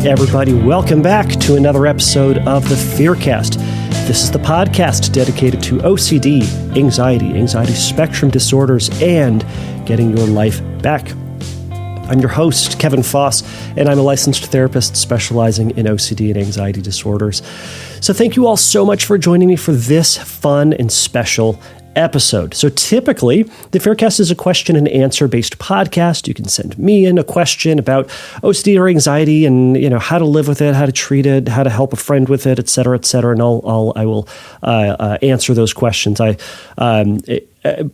Everybody, welcome back to another episode of the Fearcast. This is the podcast dedicated to OCD, anxiety spectrum disorders, and getting your life back. I'm your host, Kevin Foss, and I'm a licensed therapist specializing in OCD and anxiety disorders. So thank you all so much for joining me for this fun and special episode. So typically, the Fearcast is a question and answer based podcast. You can send me in a question about OCD or anxiety and, how to live with it, how to treat it, how to help a friend with it, et cetera, and I will answer those questions. I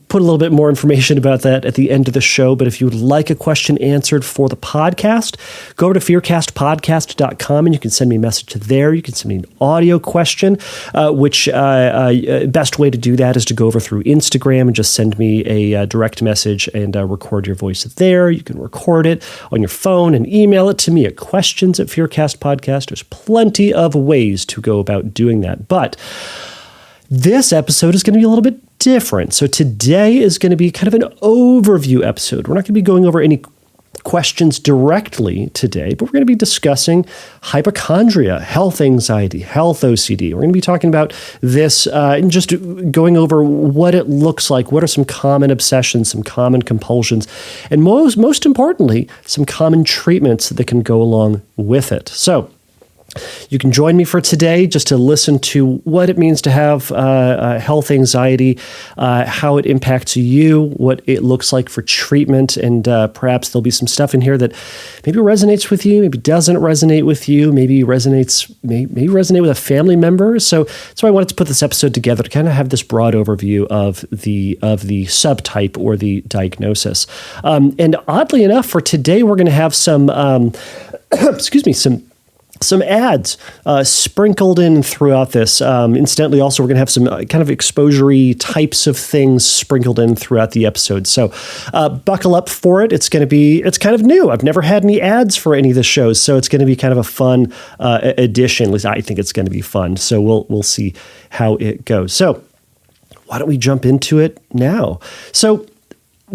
put a little bit more information about that at the end of the show, but if you would like a question answered for the podcast, go over to fearcastpodcast.com and you can send me a message there. You can send me an audio question, which best way to do that is to go over through Instagram and just send me a direct message and record your voice there. You can record it on your phone and email it to me at questions@fearcastpodcast. There's plenty of ways to go about doing that, but this episode is going to be a little bit different. So today is going to be kind of an overview episode. We're not going to be going over any questions directly today, but we're going to be discussing hypochondria, health anxiety, health OCD. We're going to be talking about this and just going over what it looks like, what are some common obsessions, some common compulsions, and most importantly, some common treatments that can go along with it. So you can join me for today just to listen to what it means to have health anxiety, how it impacts you, what it looks like for treatment, and perhaps there'll be some stuff in here that maybe resonates with you, maybe doesn't resonate with you, maybe resonate with a family member. So I wanted to put this episode together to kind of have this broad overview of the subtype or the diagnosis. And oddly enough, for today, we're going to have some some ads sprinkled in throughout this. Incidentally, also, we're going to have some kind of exposure-y types of things sprinkled in throughout the episode. So buckle up for it. It's kind of new. I've never had any ads for any of the shows, so it's going to be kind of a fun addition. At least I think it's going to be fun. So we'll see how it goes. So why don't we jump into it now? So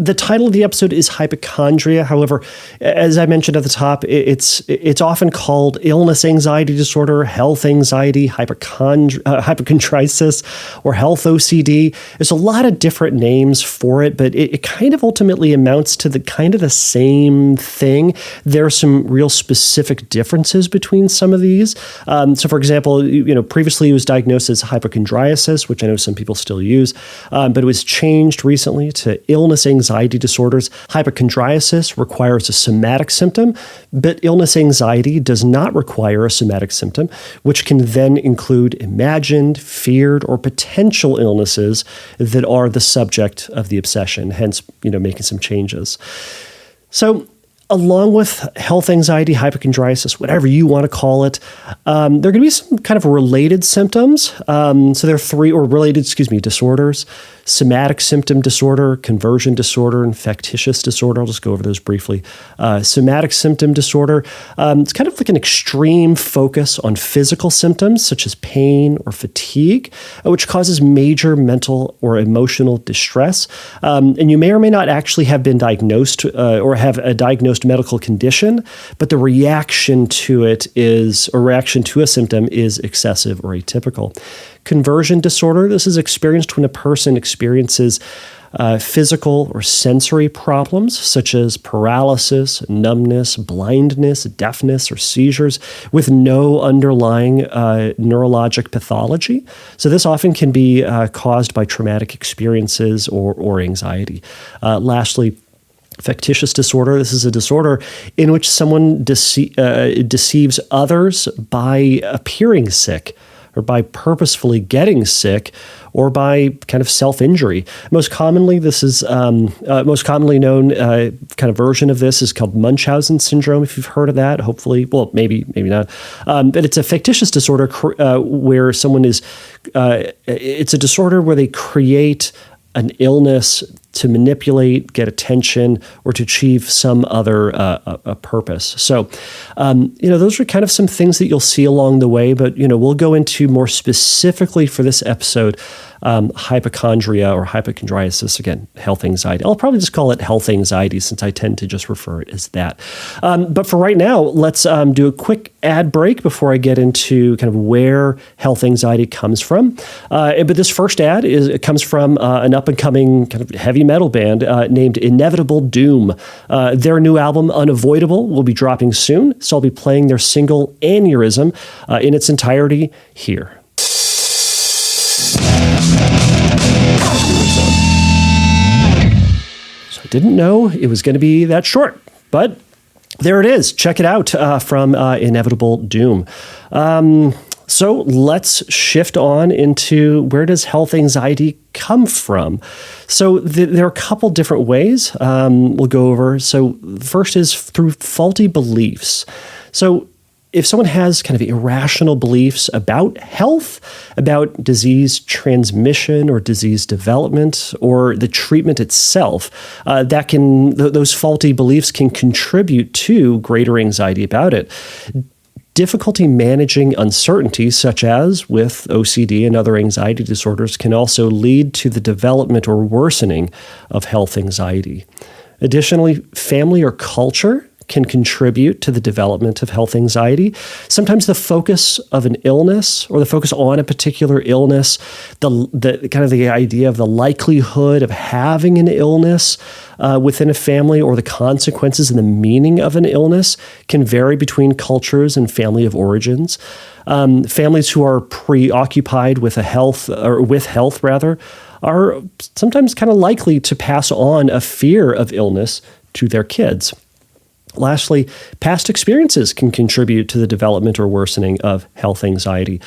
the title of the episode is Hypochondria. However, as I mentioned at the top, it's often called illness anxiety disorder, health anxiety, hypochondriasis, or health OCD. There's a lot of different names for it, but it kind of ultimately amounts to the same thing. There are some real specific differences between some of these. So, for example, previously it was diagnosed as hypochondriasis, which I know some people still use, but it was changed recently to illness anxiety disorders. Hypochondriasis requires a somatic symptom, but illness anxiety does not require a somatic symptom, which can then include imagined, feared, or potential illnesses that are the subject of the obsession, hence, making some changes. So, along with health anxiety, hypochondriasis, whatever you want to call it, there are going to be some kind of related symptoms. So there are three disorders: somatic symptom disorder, conversion disorder, and factitious disorder. I'll just go over those briefly. Somatic symptom disorder, it's kind of like an extreme focus on physical symptoms such as pain or fatigue, which causes major mental or emotional distress. And you may or may not actually have been diagnosed or have a diagnosed medical condition, but the reaction to a symptom is excessive or atypical. Conversion disorder, this is experienced when a person experiences physical or sensory problems such as paralysis, numbness, blindness, deafness, or seizures with no underlying neurologic pathology. So this often can be caused by traumatic experiences or anxiety. Lastly, factitious disorder. This is a disorder in which someone deceives others by appearing sick, or by purposefully getting sick, or by kind of self-injury. Most commonly, this is most commonly known kind of version of this is called Munchausen syndrome. If you've heard of that, hopefully, well, maybe not. But it's a factitious disorder where someone is. It's a disorder where they create an illness to manipulate, get attention, or to achieve some other purpose. So, those are kind of some things that you'll see along the way, but, we'll go into more specifically for this episode hypochondria or hypochondriasis, again, health anxiety. I'll probably just call it health anxiety since I tend to just refer it as that. But for right now, let's do a quick ad break before I get into kind of where health anxiety comes from. But this first ad comes from an up-and-coming kind of heavy metal band named Inevitable Doom. Their new album, Unavoidable, will be dropping soon, so I'll be playing their single Aneurysm in its entirety here. So I didn't know it was going to be that short, but there it is. Check it out from Inevitable Doom. So let's shift on into where does health anxiety come from? So there are a couple different ways we'll go over. So the first is through faulty beliefs. So if someone has kind of irrational beliefs about health, about disease transmission or disease development, or the treatment itself, those faulty beliefs can contribute to greater anxiety about it. Difficulty managing uncertainty, such as with OCD and other anxiety disorders, can also lead to the development or worsening of health anxiety. Additionally, family or culture can contribute to the development of health anxiety. Sometimes the focus of an illness or the focus on a particular illness, the kind of the idea of the likelihood of having an illness within a family or the consequences and the meaning of an illness can vary between cultures and family of origins. Families who are preoccupied with health are sometimes kind of likely to pass on a fear of illness to their kids. Lastly, past experiences can contribute to the development or worsening of health anxiety.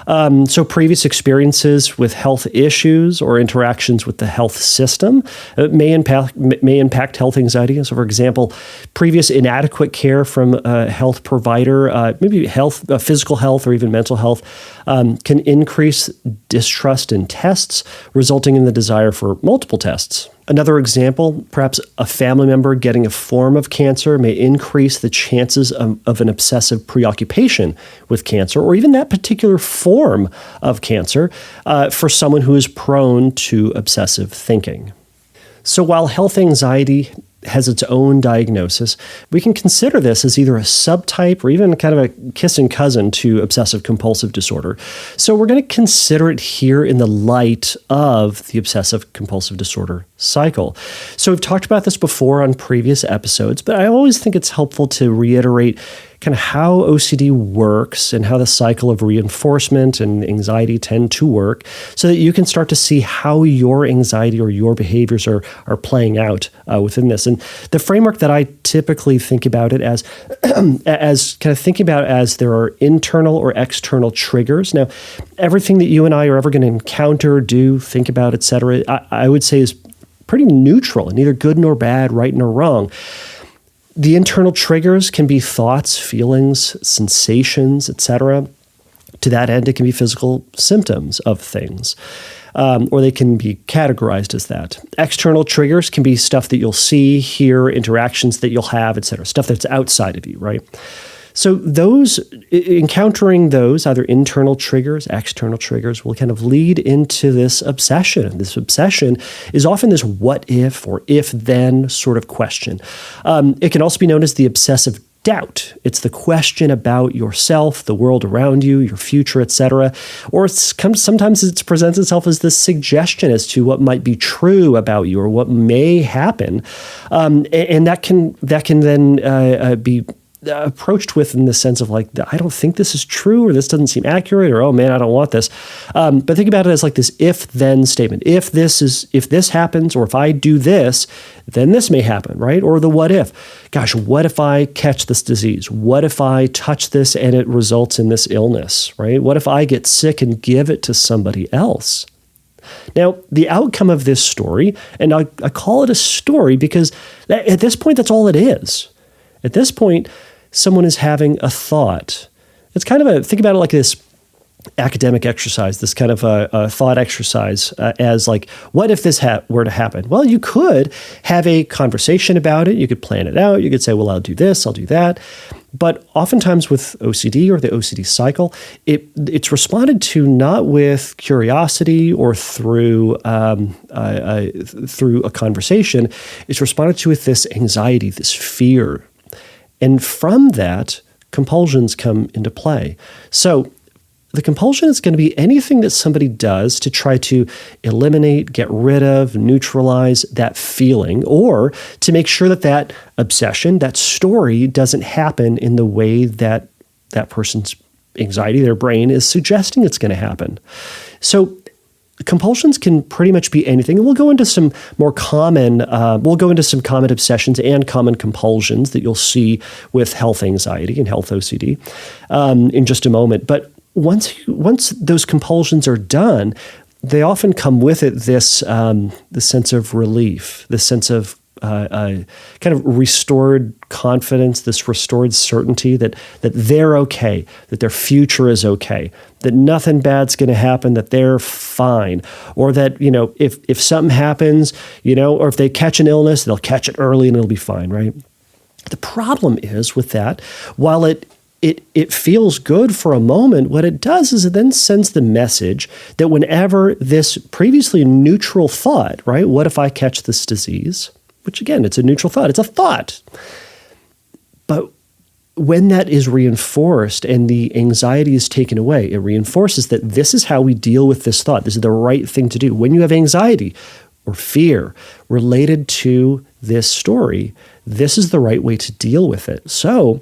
So previous experiences with health issues or interactions with the health system may impact health anxiety. So, for example, previous inadequate care from a health provider, maybe physical health or even mental health, can increase distrust in tests, resulting in the desire for multiple tests. Another example, perhaps a family member getting a form of cancer may increase the chances of an obsessive preoccupation with cancer, or even that particular form of cancer for someone who is prone to obsessive thinking. So while health anxiety has its own diagnosis, we can consider this as either a subtype or even kind of a kissing cousin to obsessive compulsive disorder. So we're going to consider it here in the light of the obsessive compulsive disorder cycle. So we've talked about this before on previous episodes, but I always think it's helpful to reiterate kind of how OCD works and how the cycle of reinforcement and anxiety tend to work so that you can start to see how your anxiety or your behaviors are playing out within this. And the framework that I typically think about it as as there are internal or external triggers. Now, everything that you and I are ever going to encounter, do, think about, etc., I would say is pretty neutral and neither good nor bad, right nor wrong. The internal triggers can be thoughts, feelings, sensations, etc. To that end, it can be physical symptoms of things, or they can be categorized as that. External triggers can be stuff that you'll see, hear, interactions that you'll have, etc., stuff that's outside of you, right? So encountering those, either internal triggers, external triggers, will kind of lead into this obsession. This obsession is often this what if or if then sort of question. It can also be known as the obsessive doubt. It's the question about yourself, the world around you, your future, etc. Or sometimes it presents itself as this suggestion as to what might be true about you or what may happen, and that can then be approached with in the sense of like, I don't think this is true, or this doesn't seem accurate, or oh man, I don't want this. But think about it as like this if-then statement. If this happens, or if I do this, then this may happen, right? Or the what if. Gosh, what if I catch this disease? What if I touch this and it results in this illness, right? What if I get sick and give it to somebody else? Now, the outcome of this story, and I call it a story because at this point, that's all it is. At this point, someone is having a thought. It's kind of think about it like this academic exercise, this kind of a thought exercise as like, what if this were to happen? Well, you could have a conversation about it. You could plan it out. You could say, well, I'll do this, I'll do that. But oftentimes with OCD or the OCD cycle, it's responded to not with curiosity or through a conversation. It's responded to with this anxiety, this fear. And from that, compulsions come into play. So the compulsion is going to be anything that somebody does to try to eliminate, get rid of, neutralize that feeling, or to make sure that that obsession, that story doesn't happen in the way that that person's anxiety, their brain is suggesting it's going to happen. So compulsions can pretty much be anything. And we'll go into some more common, obsessions and common compulsions that you'll see with health anxiety and health OCD in just a moment. But once those compulsions are done, they often come with it this sense of relief, this sense of kind of restored confidence, this restored certainty that they're okay, that their future is okay, that nothing bad's going to happen, that they're fine, or that, if something happens, or if they catch an illness, they'll catch it early and it'll be fine, right? The problem is with that, while it feels good for a moment, what it does is it then sends the message that whenever this previously neutral thought, right? What if I catch this disease? Which again, it's a neutral thought. It's a thought. But when that is reinforced and the anxiety is taken away, it reinforces that this is how we deal with this thought. This is the right thing to do. When you have anxiety or fear related to this story, this is the right way to deal with it. So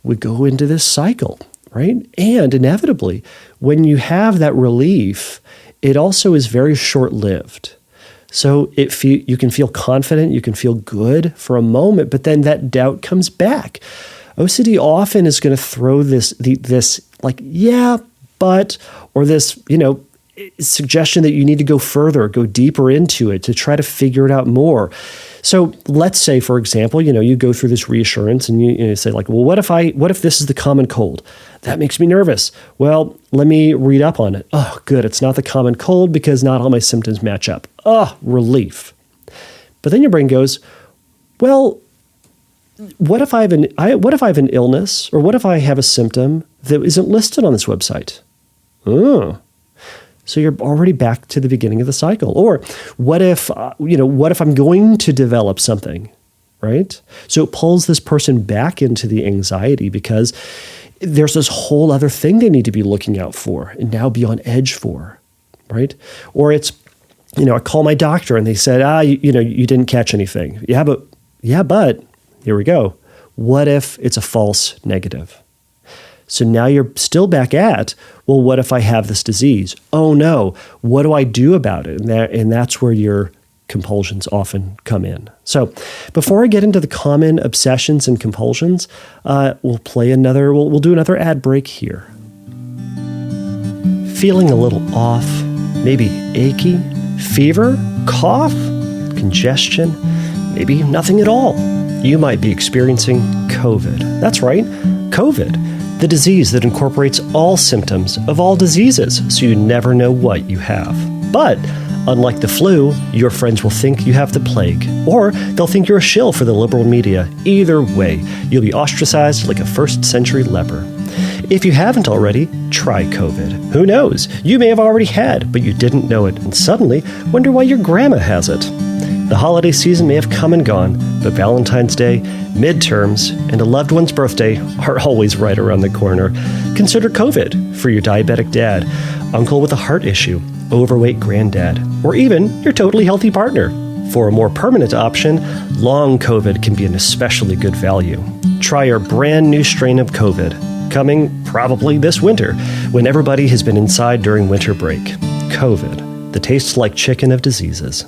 we go into this cycle, right? And inevitably, when you have that relief, it also is very short-lived. So you can feel confident, you can feel good for a moment, but then that doubt comes back. OCD often is going to throw this like, yeah, but, or this, suggestion that you need to go further, go deeper into it to try to figure it out more. So let's say, for example, you go through this reassurance and you say like, well, what if this is the common cold? That makes me nervous. Well, let me read up on it. Oh, good. It's not the common cold because not all my symptoms match up. Oh, relief. But then your brain goes, well, what if I have an illness, or what if I have a symptom that isn't listed on this website? Oh. So you're already back to the beginning of the cycle. Or what if I'm going to develop something, right? So it pulls this person back into the anxiety because there's this whole other thing they need to be looking out for and now be on edge for, right? Or it's, I call my doctor and they said, you didn't catch anything. Yeah, but here we go. What if it's a false negative? So now you're still back at, well, what if I have this disease? Oh no, what do I do about it? And that's where your compulsions often come in. So before I get into the common obsessions and compulsions, we'll do another ad break here. Feeling a little off, maybe achy, fever, cough, congestion, maybe nothing at all. You might be experiencing COVID. That's right, COVID. The disease that incorporates all symptoms of all diseases, so you never know what you have. But unlike the flu, your friends will think you have the plague, or they'll think you're a shill for the liberal media. Either way, you'll be ostracized like a first-century leper. If you haven't already, try COVID. Who knows? You may have already had, but you didn't know it, and suddenly wonder why your grandma has it. The holiday season may have come and gone, but Valentine's Day, midterms, and a loved one's birthday are always right around the corner. Consider COVID for your diabetic dad, uncle with a heart issue, overweight granddad, or even your totally healthy partner. For a more permanent option, long COVID can be an especially good value. Try our brand new strain of COVID, coming probably this winter, when everybody has been inside during winter break. COVID, the taste like chicken of diseases.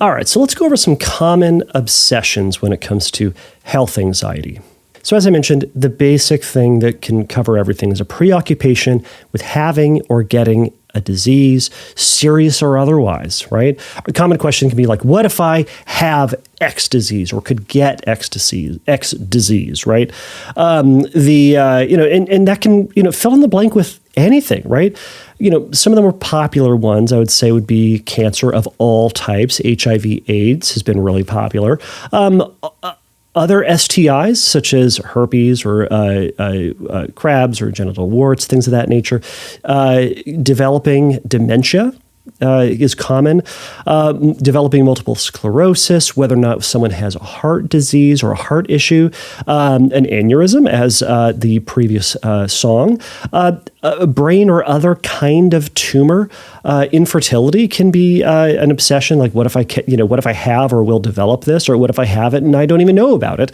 All right, so let's go over some common obsessions when it comes to health anxiety. So as I mentioned, the basic thing that can cover everything is a preoccupation with having or getting a disease, serious or otherwise, right? A common question can be like, what if I have X disease or could get X disease, right? And that can, fill in the blank with anything, right? Some of the more popular ones I would say would be cancer of all types. HIV/AIDS has been really popular. Other STIs, such as herpes or crabs or genital warts, things of that nature, developing dementia is common, developing multiple sclerosis, whether or not someone has a heart disease or a heart issue, an aneurysm, as the previous song, a brain or other kind of tumor. Infertility can be an obsession. Like, what if I have or will develop this, or what if I have it and I don't even know about it?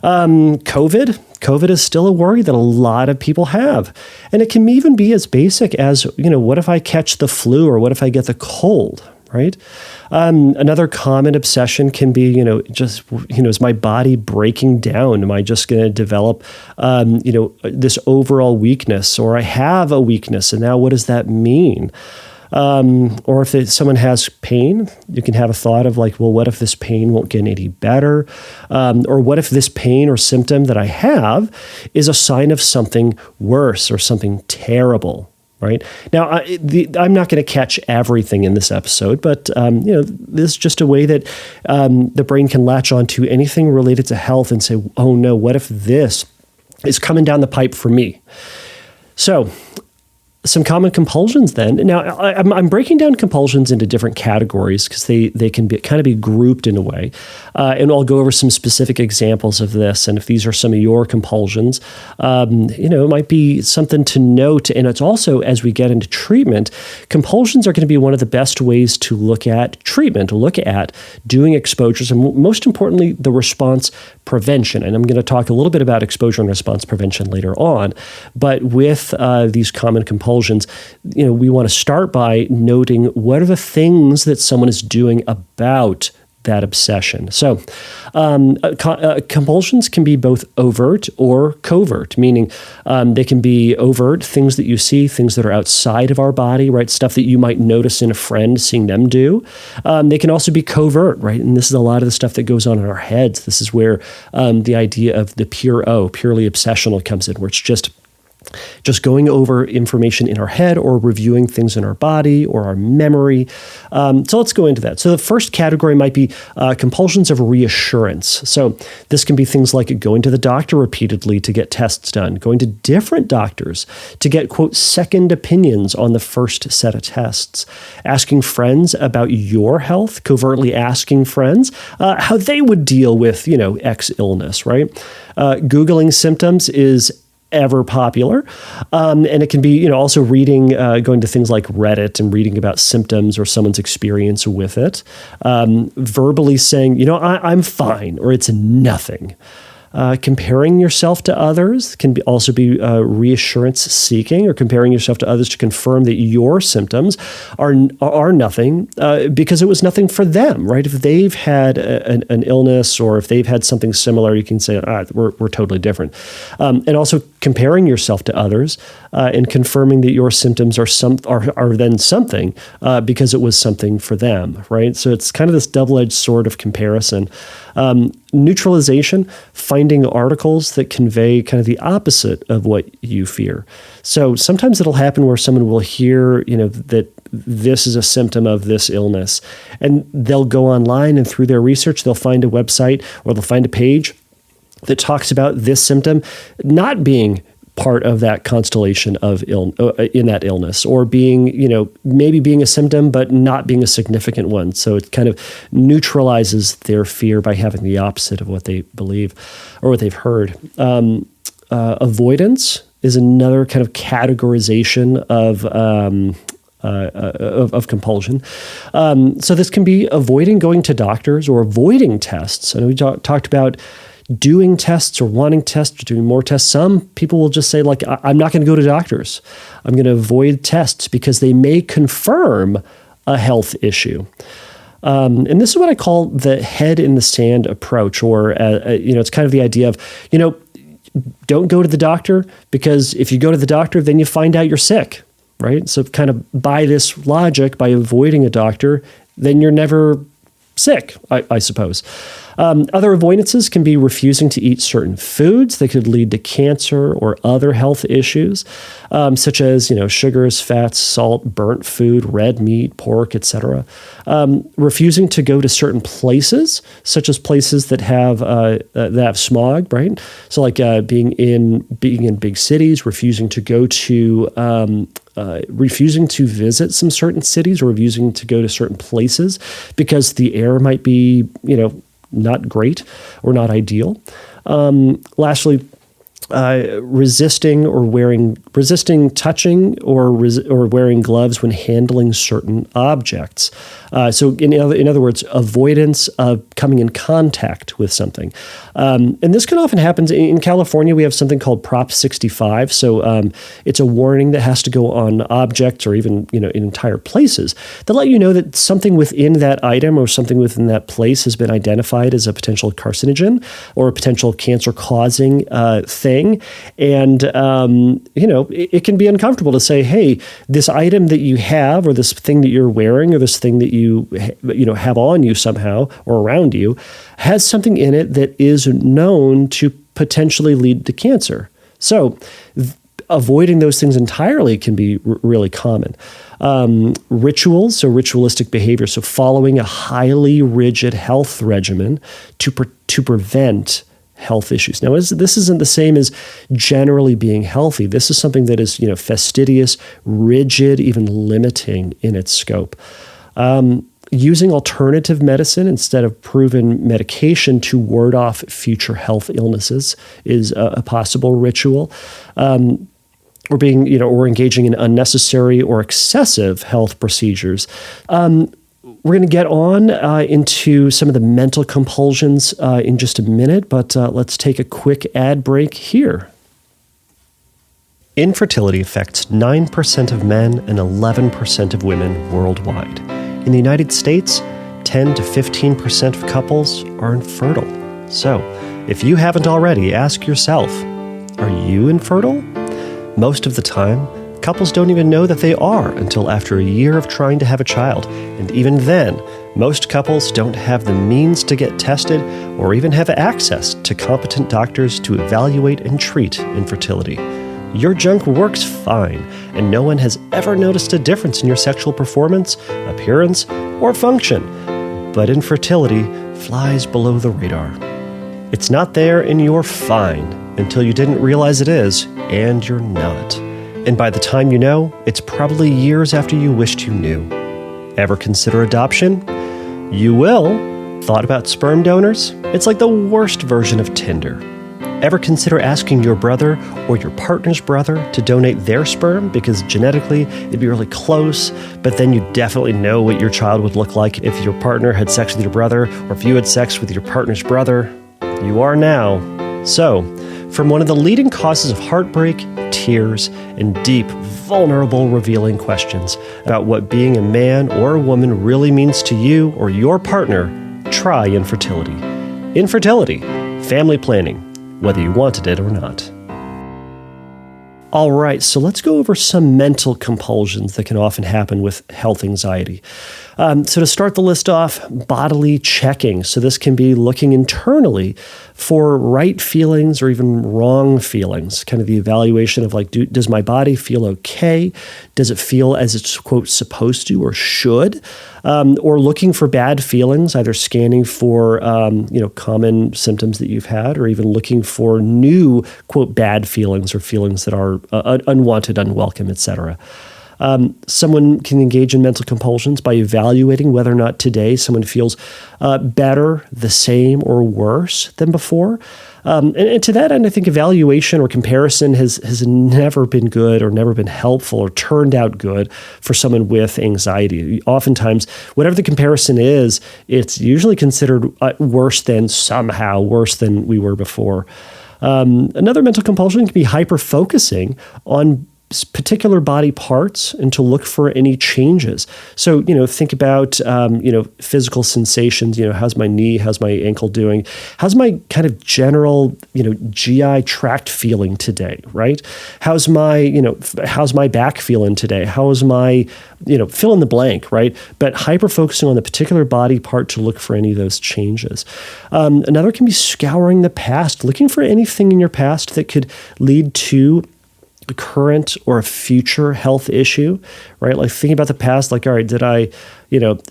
COVID is still a worry that a lot of people have. And it can even be as basic as, what if I catch the flu, or what if I get the cold, right? Another common obsession can be, is my body breaking down? Am I just going to develop, this overall weakness, or I have a weakness, and now what does that mean? Or if someone has pain, you can have a thought of like, well, what if this pain won't get any better? Or what if this pain or symptom that I have is a sign of something worse or something terrible, right? Now, I'm not going to catch everything in this episode, but, this is just a way that the brain can latch onto anything related to health and say, oh no, what if this is coming down the pipe for me? So, some common compulsions then. Now, I'm breaking down compulsions into different categories because they can kind of be grouped in a way. And I'll go over some specific examples of this. And if these are some of your compulsions, it might be something to note. And it's also, as we get into treatment, compulsions are going to be one of the best ways to look at treatment, look at doing exposures, and most importantly, the response prevention. And I'm going to talk a little bit about exposure and response prevention later on. But with these common compulsions, we want to start by noting what are the things that someone is doing about that obsession. So compulsions can be both overt or covert, meaning they can be overt, things that you see, things that are outside of our body, right? Stuff that you might notice in a friend, seeing them do. They can also be covert, right? And this is a lot of the stuff that goes on in our heads. This is where the idea of the purely obsessional comes in, where it's just going over information in our head or reviewing things in our body or our memory. So let's go into that. So the first category might be compulsions of reassurance. So this can be things like going to the doctor repeatedly to get tests done, going to different doctors to get, quote, second opinions on the first set of tests, asking friends about your health, covertly asking friends how they would deal with, X illness, right? Googling symptoms is ever popular. And it can be, also reading, going to things like Reddit and reading about symptoms or someone's experience with it. Verbally saying, I'm fine, or it's nothing. Comparing yourself to others can also be reassurance seeking, or comparing yourself to others to confirm that your symptoms are nothing because it was nothing for them, right? If they've had an illness or if they've had something similar, you can say, we're totally different. And also comparing yourself to others and confirming that your symptoms are then something because it was something for them, right? So it's kind of this double-edged sword of comparison. Neutralization, finding articles that convey kind of the opposite of what you fear. So sometimes it'll happen where someone will hear, that this is a symptom of this illness, and they'll go online and through their research, they'll find a website or they'll find a page that talks about this symptom not being part of that constellation of in that illness, or being, maybe being a symptom, but not being a significant one. So it kind of neutralizes their fear by having the opposite of what they believe or what they've heard. Avoidance is another kind of categorization of compulsion. So this can be avoiding going to doctors or avoiding tests. I know we talked about doing tests or wanting tests or doing more tests. Some people will just say, like, I'm not going to go to doctors. I'm going to avoid tests because they may confirm a health issue. And this is what I call the head in the sand approach, or, it's kind of the idea of, don't go to the doctor, because if you go to the doctor, then you find out you're sick, right? So kind of by this logic, by avoiding a doctor, then you're never sick, I suppose. Other avoidances can be refusing to eat certain foods that could lead to cancer or other health issues, such as sugars, fats, salt, burnt food, red meat, pork, etc. Refusing to go to certain places, such as places that have smog, right? So like being in big cities, refusing to go to refusing to visit some certain cities or refusing to go to certain places because the air might be, not great or not ideal. Lastly, resisting touching or wearing gloves when handling certain objects. So in other words, avoidance of coming in contact with something. And this can often happen in California. We have something called Prop 65. So it's a warning that has to go on objects or even in entire places that let you know that something within that item or something within that place has been identified as a potential carcinogen or a potential cancer-causing thing. And it can be uncomfortable to say, hey, this item that you have or this thing that you're wearing or this thing that you have on you somehow or around you has something in it that is known to potentially lead to cancer. So avoiding those things entirely can be really common. Rituals, so ritualistic behavior, so following a highly rigid health regimen to prevent health issues. Now, this isn't the same as generally being healthy. This is something that is, fastidious, rigid, even limiting in its scope. Using alternative medicine instead of proven medication to ward off future health illnesses is a possible ritual. Or being, or engaging in unnecessary or excessive health procedures. We're going to get on into some of the mental compulsions in just a minute, but let's take a quick ad break here. Infertility affects 9% of men and 11% of women worldwide. In the United States, 10 to 15% of couples are infertile. So, if you haven't already, ask yourself, are you infertile? Most of the time, couples don't even know that they are until after a year of trying to have a child. And even then, most couples don't have the means to get tested or even have access to competent doctors to evaluate and treat infertility. Your junk works fine, and no one has ever noticed a difference in your sexual performance, appearance, or function. But infertility flies below the radar. It's not there and you're fine until you didn't realize it is, and you're not. And by the time you know, it's probably years after you wished you knew. Ever consider adoption? You will. Thought about sperm donors? It's like the worst version of Tinder. Ever consider asking your brother or your partner's brother to donate their sperm because genetically it'd be really close, but then you definitely know what your child would look like if your partner had sex with your brother or if you had sex with your partner's brother? You are now. So, from one of the leading causes of heartbreak, tears, and deep, vulnerable, revealing questions about what being a man or a woman really means to you or your partner, try infertility. Infertility, family planning, whether you wanted it or not. All right, so let's go over some mental compulsions that can often happen with health anxiety. So to start the list off, bodily checking. So this can be looking internally for right feelings or even wrong feelings, kind of the evaluation of like, does my body feel okay? Does it feel as it's, quote, supposed to or should? Or looking for bad feelings, either scanning for, common symptoms that you've had, or even looking for new, quote, bad feelings or feelings that are unwanted, unwelcome, etc. Someone can engage in mental compulsions by evaluating whether or not today someone feels better, the same, or worse than before. And to that end, I think evaluation or comparison has never been good or never been helpful or turned out good for someone with anxiety. Oftentimes, whatever the comparison is, it's usually considered worse than we were before. Another mental compulsion can be hyper-focusing on particular body parts and to look for any changes. So, think about, physical sensations. How's my knee? How's my ankle doing? How's my kind of general, GI tract feeling today, right? How's my back feeling today? How is my, fill in the blank, right? But hyper focusing on the particular body part to look for any of those changes. Another can be scouring the past, looking for anything in your past that could lead to a current or a future health issue, right? Like thinking about the past, like, all right, did I,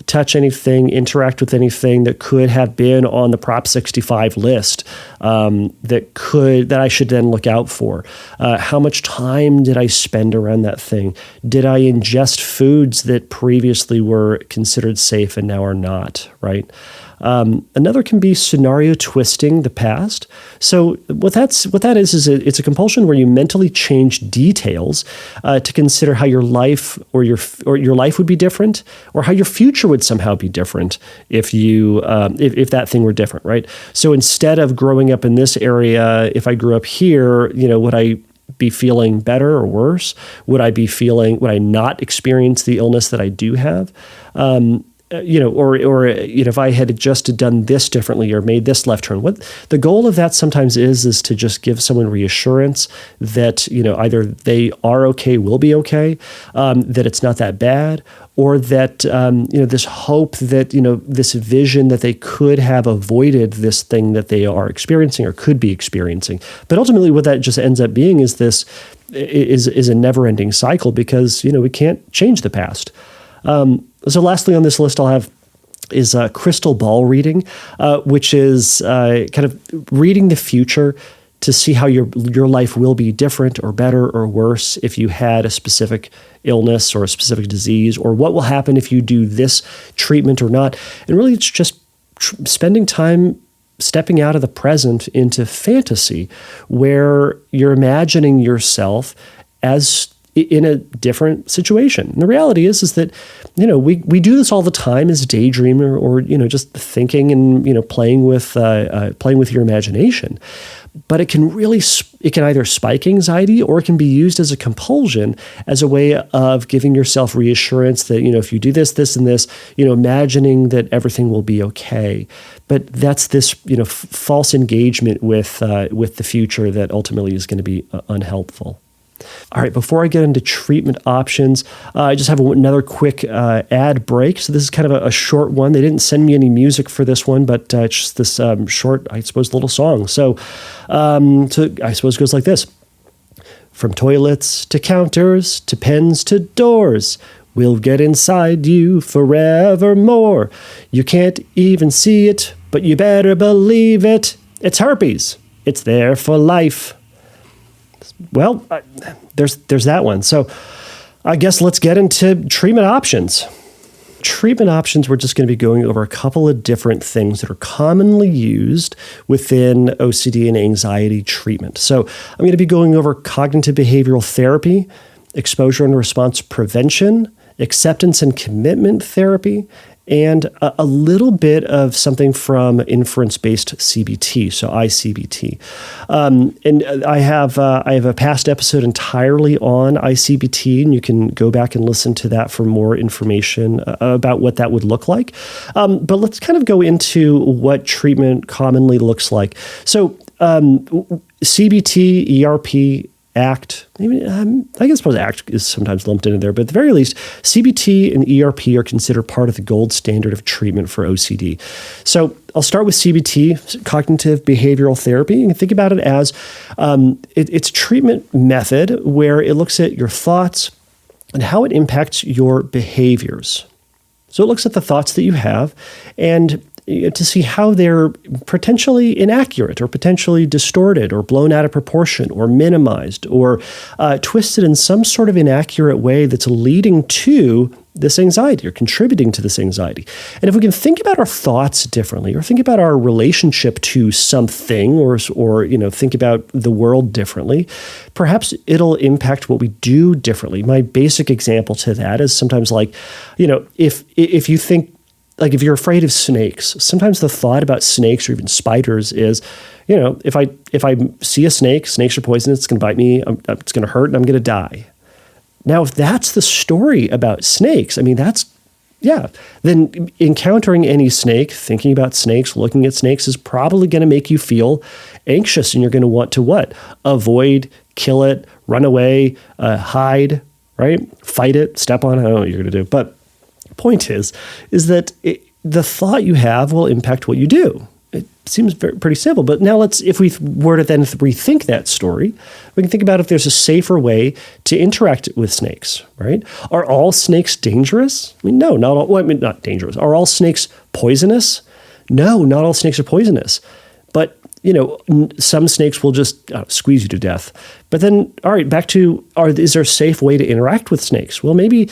touch anything, interact with anything that could have been on the Prop 65 list that I should then look out for? How much time did I spend around that thing? Did I ingest foods that previously were considered safe and now are not, right? Another can be scenario twisting the past. So what that is it's a compulsion where you mentally change details to consider how your life or your life would be different, or how your future would somehow be different if you if that thing were different, right? So instead of growing up in this area, if I grew up here, would I be feeling better or worse? Would I not experience the illness that I do have? If I had just done this differently or made this left turn. What the goal of that sometimes is to just give someone reassurance that, either they are okay, will be okay, that it's not that bad, or that, this hope that, this vision that they could have avoided this thing that they are experiencing or could be experiencing. But ultimately what that just ends up being is a never-ending cycle, because, we can't change the past. So lastly on this list I'll have is crystal ball reading, which is kind of reading the future to see how your life will be different or better or worse if you had a specific illness or a specific disease, or what will happen if you do this treatment or not. And really it's just spending time stepping out of the present into fantasy, where you're imagining yourself as in a different situation. And the reality is that, we do this all the time as a daydreamer, or, just thinking and, playing with your imagination. But it can either spike anxiety, or it can be used as a compulsion, as a way of giving yourself reassurance that, if you do this, this, and this, imagining that everything will be okay. But that's this, false engagement with the future that ultimately is going to be unhelpful. All right, before I get into treatment options, I just have another quick ad break. So this is kind of a short one. They didn't send me any music for this one, but it's just this short, I suppose, little song. So I suppose it goes like this. From toilets to counters to pens to doors, we'll get inside you forevermore. You can't even see it, but you better believe it. It's herpes. It's there for life. Well, there's that one. So I guess let's get into treatment options. Treatment options, we're just going to be going over a couple of different things that are commonly used within OCD and anxiety treatment. So I'm going to be going over cognitive behavioral therapy, exposure and response prevention, acceptance and commitment therapy, and a little bit of something from inference-based CBT, so ICBT. And I have a past episode entirely on ICBT, and you can go back and listen to that for more information about what that would look like. But let's kind of go into what treatment commonly looks like. So CBT, ERP, ACT, I suppose ACT is sometimes lumped into there, but at the very least, CBT and ERP are considered part of the gold standard of treatment for OCD. So I'll start with CBT, cognitive behavioral therapy. You can think about it as it's a treatment method where it looks at your thoughts and how it impacts your behaviors. So it looks at the thoughts that you have and to see how they're potentially inaccurate or potentially distorted or blown out of proportion or minimized or twisted in some sort of inaccurate way that's leading to this anxiety or contributing to this anxiety. And if we can think about our thoughts differently, or think about our relationship to something, or think about the world differently, perhaps it'll impact what we do differently. My basic example to that is sometimes like, if you think, like if you're afraid of snakes, sometimes the thought about snakes or even spiders is, if I see a snake, snakes are poisonous, it's going to bite me, it's going to hurt, and I'm going to die. Now, if that's the story about snakes, I mean, then encountering any snake, thinking about snakes, looking at snakes is probably going to make you feel anxious, and you're going to want to what? Avoid, kill it, run away, hide, right? Fight it, step on it. I don't know what you're going to do. But point is that the thought you have will impact what you do. It seems pretty simple. But now if we were to then rethink that story, we can think about if there's a safer way to interact with snakes, right? Are all snakes dangerous? I mean, no, not all. Well, I mean, not dangerous. Are all snakes poisonous? No, not all snakes are poisonous. But some snakes will just squeeze you to death. But then, all right, back to, is there a safe way to interact with snakes? Well, maybe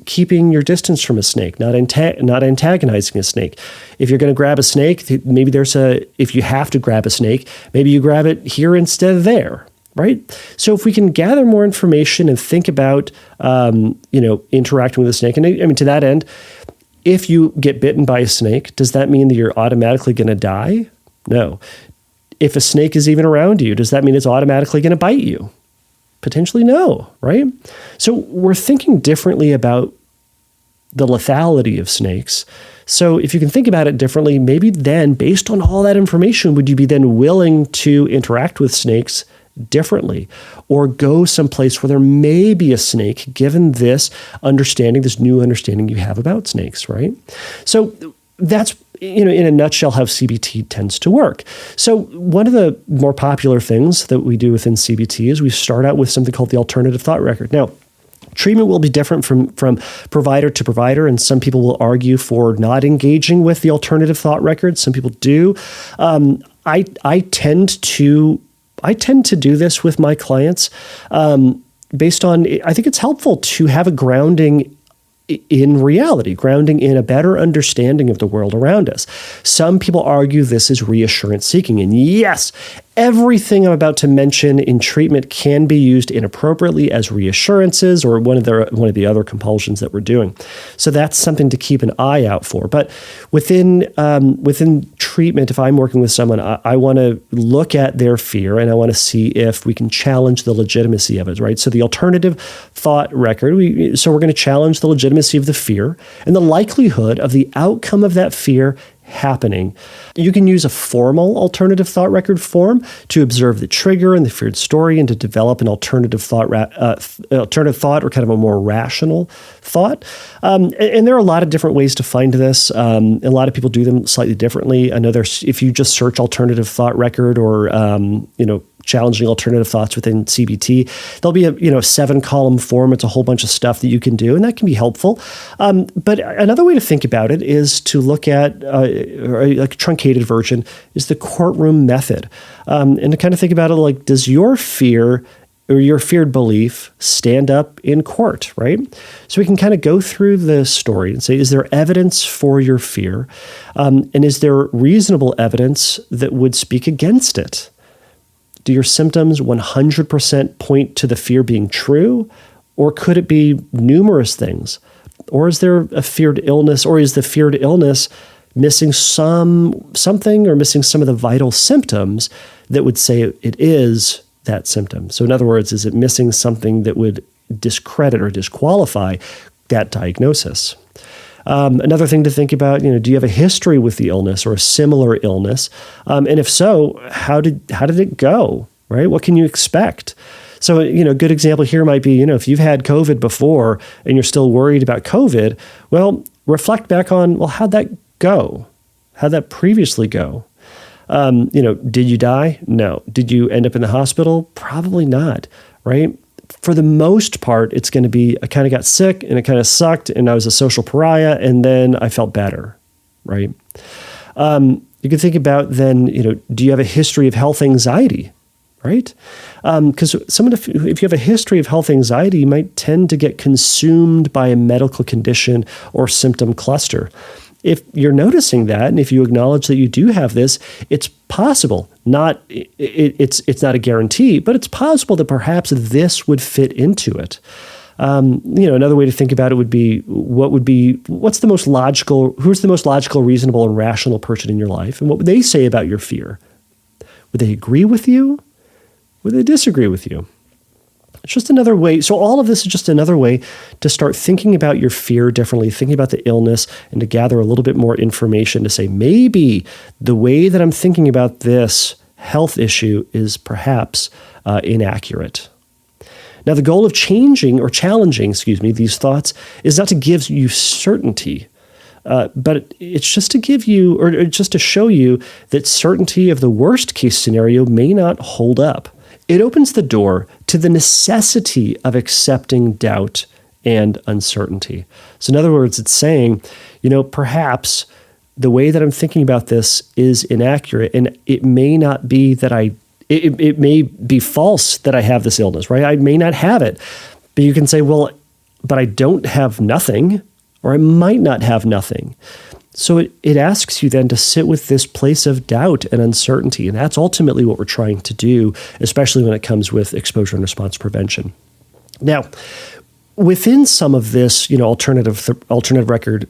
keeping your distance from a snake, not antagonizing a snake. If you're going to grab a snake, maybe if you have to grab a snake, maybe you grab it here instead of there, right? So if we can gather more information and think about, interacting with a snake, and I mean, to that end, if you get bitten by a snake, does that mean that you're automatically going to die? No. If a snake is even around you, does that mean it's automatically going to bite you? Potentially no, right? So we're thinking differently about the lethality of snakes. So if you can think about it differently, maybe then, based on all that information, would you be then willing to interact with snakes differently, or go someplace where there may be a snake, given this new understanding you have about snakes, right? So that's, in a nutshell, how CBT tends to work. So one of the more popular things that we do within CBT is we start out with something called the alternative thought record. Now, treatment will be different from provider to provider, and some people will argue for not engaging with the alternative thought record. Some people do. I tend to do this with my clients based on, I think it's helpful to have a grounding in reality, grounding in a better understanding of the world around us. Some people argue this is reassurance seeking. And yes, everything I'm about to mention in treatment can be used inappropriately as reassurances or one of the other compulsions that we're doing. So that's something to keep an eye out for. But within treatment, if I'm working with someone, I want to look at their fear and I want to see if we can challenge the legitimacy of it, right? So the alternative thought record, we're going to challenge the legitimacy of the fear and the likelihood of the outcome of that fear happening. You can use a formal alternative thought record form to observe the trigger and the feared story and to develop an alternative thought or kind of a more rational thought. And there are a lot of different ways to find this. A lot of people do them slightly differently. I know if you just search alternative thought record or, challenging alternative thoughts within CBT, there'll be a 7-column form. It's a whole bunch of stuff that you can do, and that can be helpful. But another way to think about it is to look at a truncated version is the courtroom method, and to kind of think about it like, does your fear or your feared belief stand up in court, right? So we can kind of go through the story and say, is there evidence for your fear, and is there reasonable evidence that would speak against it? Do your symptoms 100% point to the fear being true, or could it be numerous things? Or is there a feared illness, or is the feared illness missing something or missing some of the vital symptoms that would say it is that symptom? So in other words, is it missing something that would discredit or disqualify that diagnosis? Another thing to think about, do you have a history with the illness or a similar illness? And if so, how did it go, right? What can you expect? So, a good example here might be, if you've had COVID before and you're still worried about COVID, well, reflect back on, well, how'd that go? How'd that previously go? Did you die? No. Did you end up in the hospital? Probably not, right? For the most part, it's going to be, I kind of got sick and it kind of sucked and I was a social pariah and then I felt better, right? You can think about then, do you have a history of health anxiety, right? Because if you have a history of health anxiety, you might tend to get consumed by a medical condition or symptom cluster. If you're noticing that, and if you acknowledge that you do have this, it's possible. It's not a guarantee, but it's possible that perhaps this would fit into it. Another way to think about it would be, who's the most logical, reasonable, and rational person in your life, and what would they say about your fear? Would they agree with you? Would they disagree with you? It's just another way. So all of this is just another way to start thinking about your fear differently, thinking about the illness, and to gather a little bit more information to say, maybe the way that I'm thinking about this health issue is perhaps inaccurate. Now, the goal of challenging these thoughts is not to give you certainty, but it's just to give you, or just to show you that certainty of the worst case scenario may not hold up. It opens the door to the necessity of accepting doubt and uncertainty. So in other words, it's saying, perhaps the way that I'm thinking about this is inaccurate, and it may not be that it may be false that I have this illness, right? I may not have it. But you can say, well, but I don't have nothing, or I might not have nothing. So it asks you then to sit with this place of doubt and uncertainty. And that's ultimately what we're trying to do, especially when it comes with exposure and response prevention. Now, within some of this, alternative record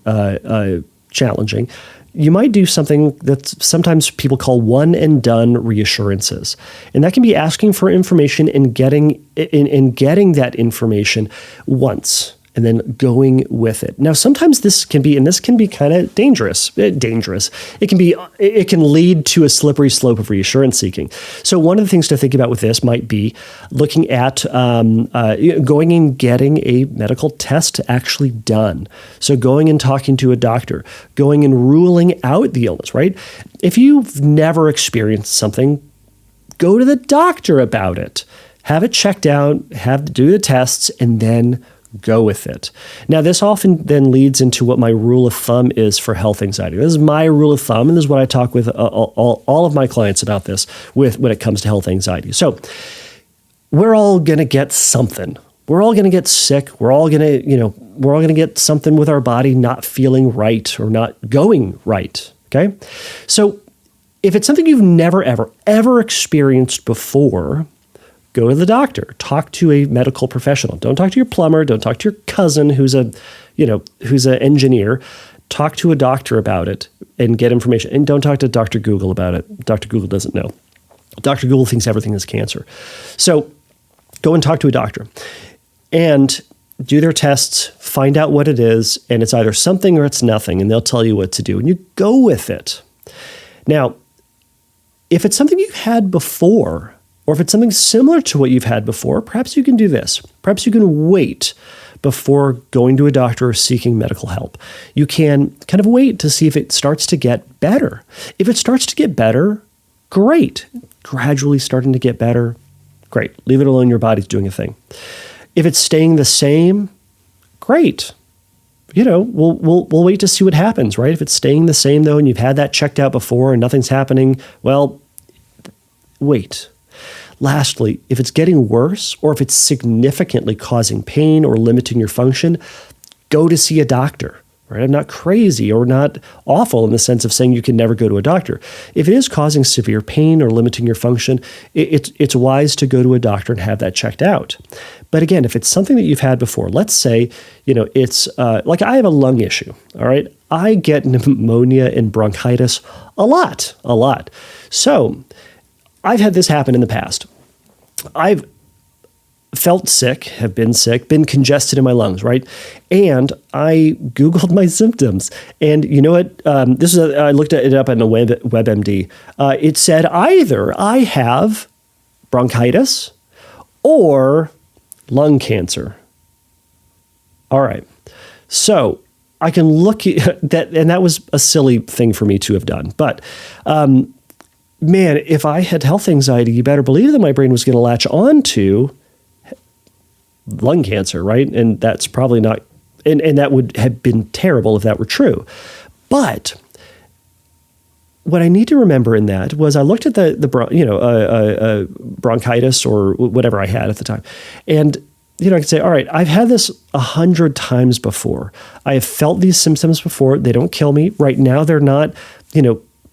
challenging, you might do something that sometimes people call one and done reassurances. And that can be asking for information and getting that information once, and then going with it. Now, sometimes this can be kind of dangerous. It can lead to a slippery slope of reassurance seeking. So one of the things to think about with this might be looking at going and getting a medical test actually done. So going and talking to a doctor, going and ruling out the illness, right? If you've never experienced something, go to the doctor about it. Have it checked out, do the tests, and then go with it. Now, this often then leads into what my rule of thumb is for health anxiety. This is my rule of thumb, and this is what I talk with all of my clients about this when it comes to health anxiety. So we're all going to get something. We're all going to get sick. We're all going to get something with our body not feeling right or not going right. Okay? So if it's something you've never, ever experienced before, go to the doctor. Talk to a medical professional. Don't talk to your plumber. Don't talk to your cousin who's an engineer. Talk to a doctor about it and get information. And don't talk to Dr. Google about it. Dr. Google doesn't know. Dr. Google thinks everything is cancer. So go and talk to a doctor and do their tests, find out what it is, and it's either something or it's nothing, and they'll tell you what to do, and you go with it. Now, if it's something you've had before, or if it's something similar to what you've had before, perhaps you can do this. Perhaps you can wait before going to a doctor or seeking medical help. You can kind of wait to see if it starts to get better. If it starts to get better, great. Gradually starting to get better, great. Leave it alone, your body's doing a thing. If it's staying the same, great. We'll wait to see what happens, right? If it's staying the same though, and you've had that checked out before and nothing's happening, well, wait. Lastly, if it's getting worse or if it's significantly causing pain or limiting your function, go to see a doctor. Right? I'm not crazy or not awful in the sense of saying you can never go to a doctor. If it is causing severe pain or limiting your function, it's wise to go to a doctor and have that checked out. But again, if it's something that you've had before, let's say, it's like I have a lung issue. All right. I get pneumonia and bronchitis a lot. So I've had this happen in the past. I've felt sick, have been sick, been congested in my lungs, right? And I Googled my symptoms. And you know what? I looked it up on a WebMD. It said either I have bronchitis or lung cancer. All right. So I can look at that, and that was a silly thing for me to have done. But man, if I had health anxiety, you better believe that my brain was going to latch on to lung cancer, right? And that's probably not, and that would have been terrible if that were true. But what I need to remember in that was I looked at the bronchitis or whatever I had at the time, and I could say, all right, I've had this 100 times before. I have felt these symptoms before. They don't kill me right now. They're not,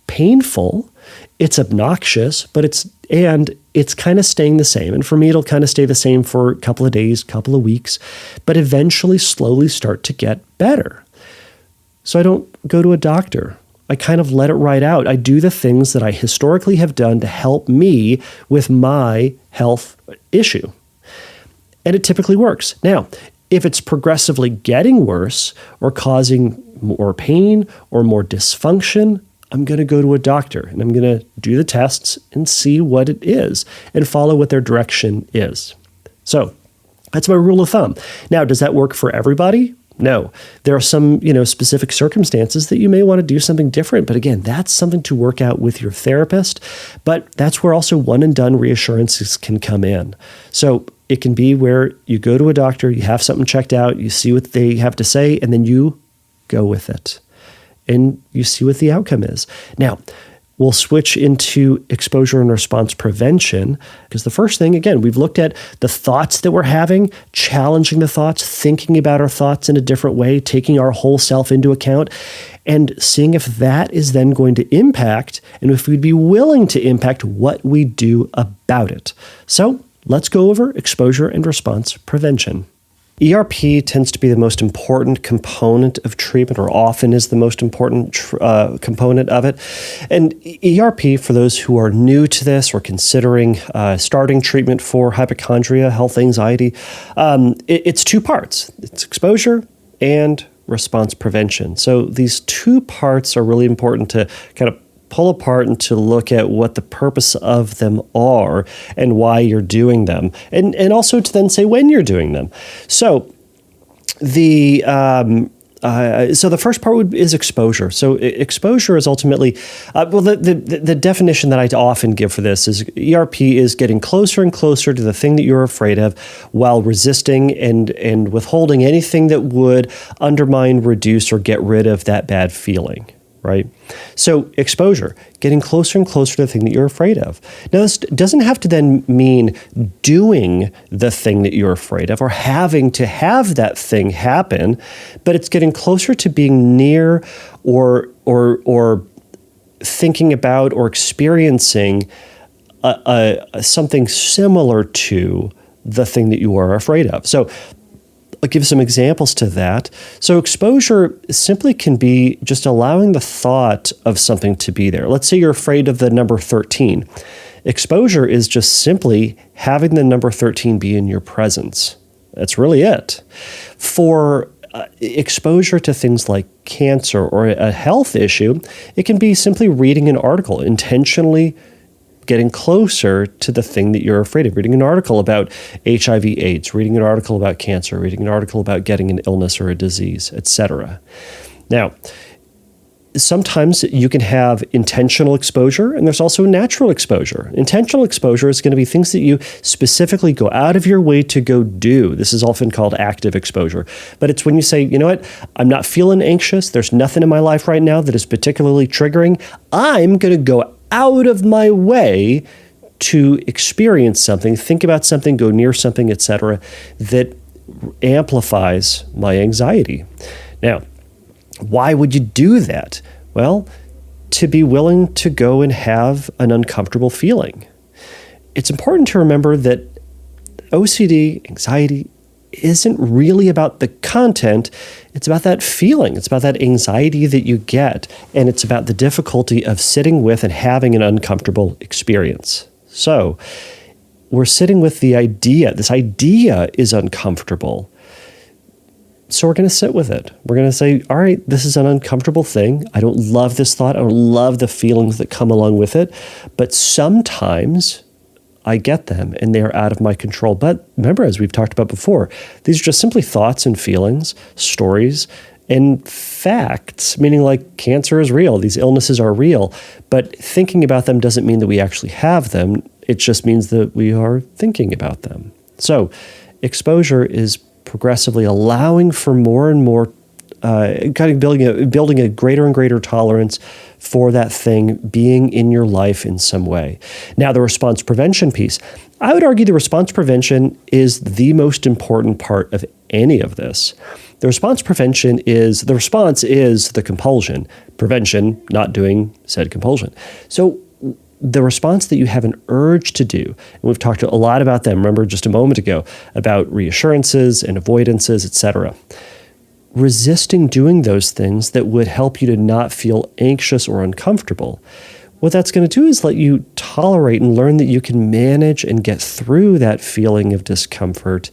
painful. It's obnoxious, but it's kind of staying the same. And for me, it'll kind of stay the same for a couple of days, couple of weeks, but eventually slowly start to get better. So I don't go to a doctor. I kind of let it ride out. I do the things that I historically have done to help me with my health issue. and it typically works. Now, if it's progressively getting worse or causing more pain or more dysfunction, I'm going to go to a doctor and I'm going to do the tests and see what it is and follow what their direction is. So that's my rule of thumb. Now, does that work for everybody? No. There are some, specific circumstances that you may want to do something different. But again, that's something to work out with your therapist. But that's where also one and done reassurances can come in. So it can be where you go to a doctor, you have something checked out, you see what they have to say, and then you go with it. And you see what the outcome is. Now, we'll switch into exposure and response prevention, because the first thing, again, we've looked at the thoughts that we're having, challenging the thoughts, thinking about our thoughts in a different way, taking our whole self into account, and seeing if that is then going to impact, and if we'd be willing to impact what we do about it. So let's go over exposure and response prevention. ERP tends to be the most important component of treatment, or often is the most important component of it. And ERP, for those who are new to this or considering starting treatment for hypochondria, health anxiety, it's two parts. It's exposure and response prevention. So these two parts are really important to kind of pull apart and to look at what the purpose of them are and why you're doing them, and also to then say when you're doing them. So the first part is exposure. So exposure is ultimately, the definition that I often give for this is ERP is getting closer and closer to the thing that you're afraid of while resisting and withholding anything that would undermine, reduce, or get rid of that bad feeling. Right? So exposure, getting closer and closer to the thing that you're afraid of. Now, this doesn't have to then mean doing the thing that you're afraid of or having to have that thing happen, but it's getting closer to being near or thinking about or experiencing something similar to the thing that you are afraid of. So I'll give some examples to that. So exposure simply can be just allowing the thought of something to be there. Let's say you're afraid of the number 13. Exposure is just simply having the number 13 be in your presence. That's really it. For exposure to things like cancer or a health issue, it can be simply reading an article, intentionally getting closer to the thing that you're afraid of. Reading an article about HIV/AIDS, reading an article about cancer, reading an article about getting an illness or a disease, etc. Now, sometimes you can have intentional exposure, and there's also natural exposure. Intentional exposure is going to be things that you specifically go out of your way to go do. This is often called active exposure. But it's when you say, you know what, I'm not feeling anxious. There's nothing in my life right now that is particularly triggering. I'm going to go out of my way to experience something, think about something, go near something, etc., that amplifies my anxiety. Now, why would you do that? Well, to be willing to go and have an uncomfortable feeling. It's important to remember that OCD, anxiety, isn't really about the content. It's about that feeling. It's about that anxiety that you get. And it's about the difficulty of sitting with and having an uncomfortable experience. So we're sitting with the idea. This idea is uncomfortable. So we're going to sit with it. We're going to say, all right, this is an uncomfortable thing. I don't love this thought. I don't love the feelings that come along with it. But sometimes I get them and they are out of my control. But remember, as we've talked about before, these are just simply thoughts and feelings, stories, and facts, meaning like cancer is real. These illnesses are real. But thinking about them doesn't mean that we actually have them. It just means that we are thinking about them. So exposure is progressively allowing for more and more, kind of building a greater and greater tolerance for that thing being in your life in some way. Now, the response prevention piece. I would argue the response prevention is the most important part of any of this. The response is the compulsion. Prevention, not doing said compulsion. So the response that you have an urge to do, and we've talked a lot about them, remember just a moment ago, about reassurances and avoidances, etc. Resisting doing those things that would help you to not feel anxious or uncomfortable. what that's going to do is let you tolerate and learn that you can manage and get through that feeling of discomfort,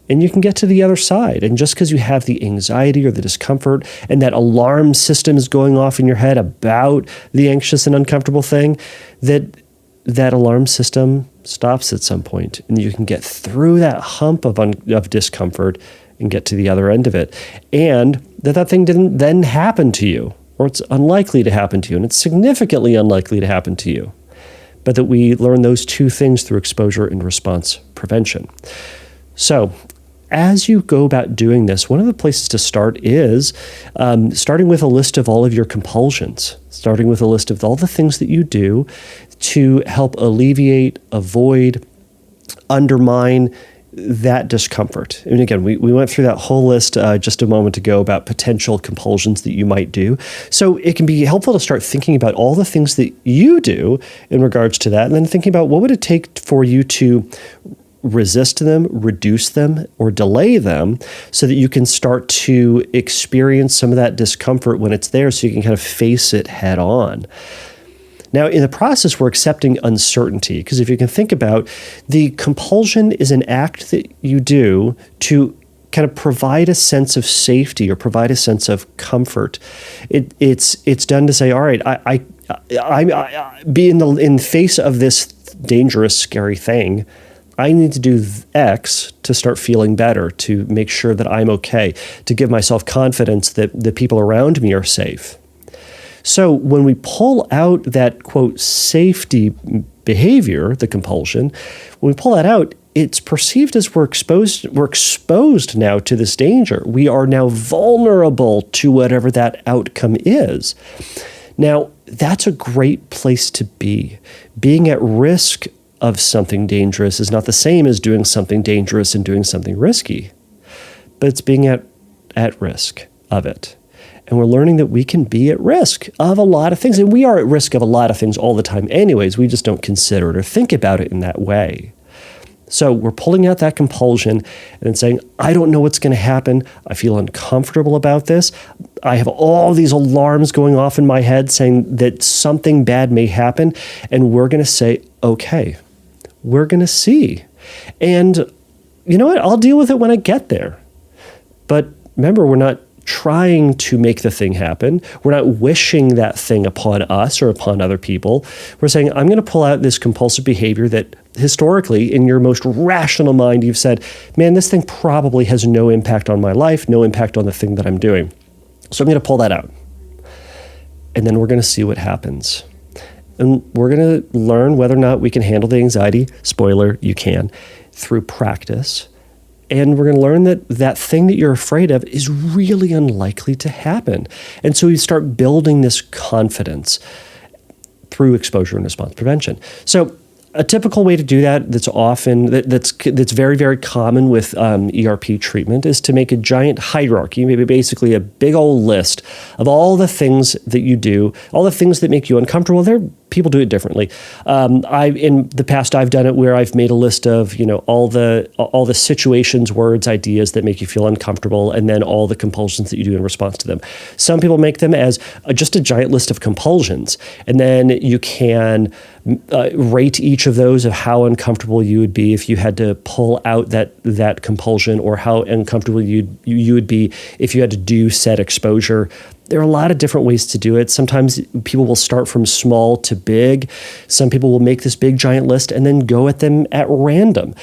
and you can get to the other side. And just because you have the anxiety or the discomfort and that alarm system is going off in your head about the anxious and uncomfortable thing, that alarm system stops at some point, and you can get through that hump of discomfort and get to the other end of it. And that thing didn't then happen to you, or it's unlikely to happen to you, and it's significantly unlikely to happen to you. But that we learn those two things through exposure and response prevention. So as you go about doing this, one of the places to start is starting with a list of all of your compulsions, starting with a list of all the things that you do to help alleviate, avoid, undermine that discomfort. And again, we went through that whole list just a moment ago about potential compulsions that you might do. So it can be helpful to start thinking about all the things that you do in regards to that, and then thinking about what would it take for you to resist them, reduce them, or delay them so that you can start to experience some of that discomfort when it's there, so you can kind of face it head on. Now, in the process, we're accepting uncertainty, because if you can think about, the compulsion is an act that you do to kind of provide a sense of safety or provide a sense of comfort. It's done to say, all right, I be in the face of this dangerous, scary thing. I need to do X to start feeling better, to make sure that I'm okay, to give myself confidence that the people around me are safe. So when we pull out that, quote, safety behavior, the compulsion, when we pull that out, it's perceived as we're exposed now to this danger. We are now vulnerable to whatever that outcome is. Now, that's a great place to be. Being at risk of something dangerous is not the same as doing something dangerous and doing something risky, but it's being at risk of it. And we're learning that we can be at risk of a lot of things. And we are at risk of a lot of things all the time anyways. We just don't consider it or think about it in that way. So we're pulling out that compulsion and then saying, I don't know what's going to happen. I feel uncomfortable about this. I have all these alarms going off in my head saying that something bad may happen. And we're going to say, okay, we're going to see. And you know what? I'll deal with it when I get there. But remember, we're not trying to make the thing happen. We're not wishing that thing upon us or upon other people. We're saying, I'm going to pull out this compulsive behavior that historically, in your most rational mind, you've said, man, this thing probably has no impact on my life, no impact on the thing that I'm doing. So I'm going to pull that out. And then we're going to see what happens. And we're going to learn whether or not we can handle the anxiety. Spoiler, you can, through practice. And we're going to learn that that thing that you're afraid of is really unlikely to happen. And so you start building this confidence through exposure and response prevention. So a typical way to do that that's very, very common with ERP treatment is to make a giant hierarchy, maybe basically a big old list of all the things that you do, all the things that make you uncomfortable. People do it differently. In the past, I've done it where I've made a list of, all the situations, words, ideas that make you feel uncomfortable, and then all the compulsions that you do in response to them. Some people make them as just a giant list of compulsions, and then you can rate each of those of how uncomfortable you would be if you had to pull out that compulsion, or how uncomfortable you would be if you had to do said exposure. There are a lot of different ways to do it. Sometimes people will start from small to big. Some people will make this big giant list and then go at them at random.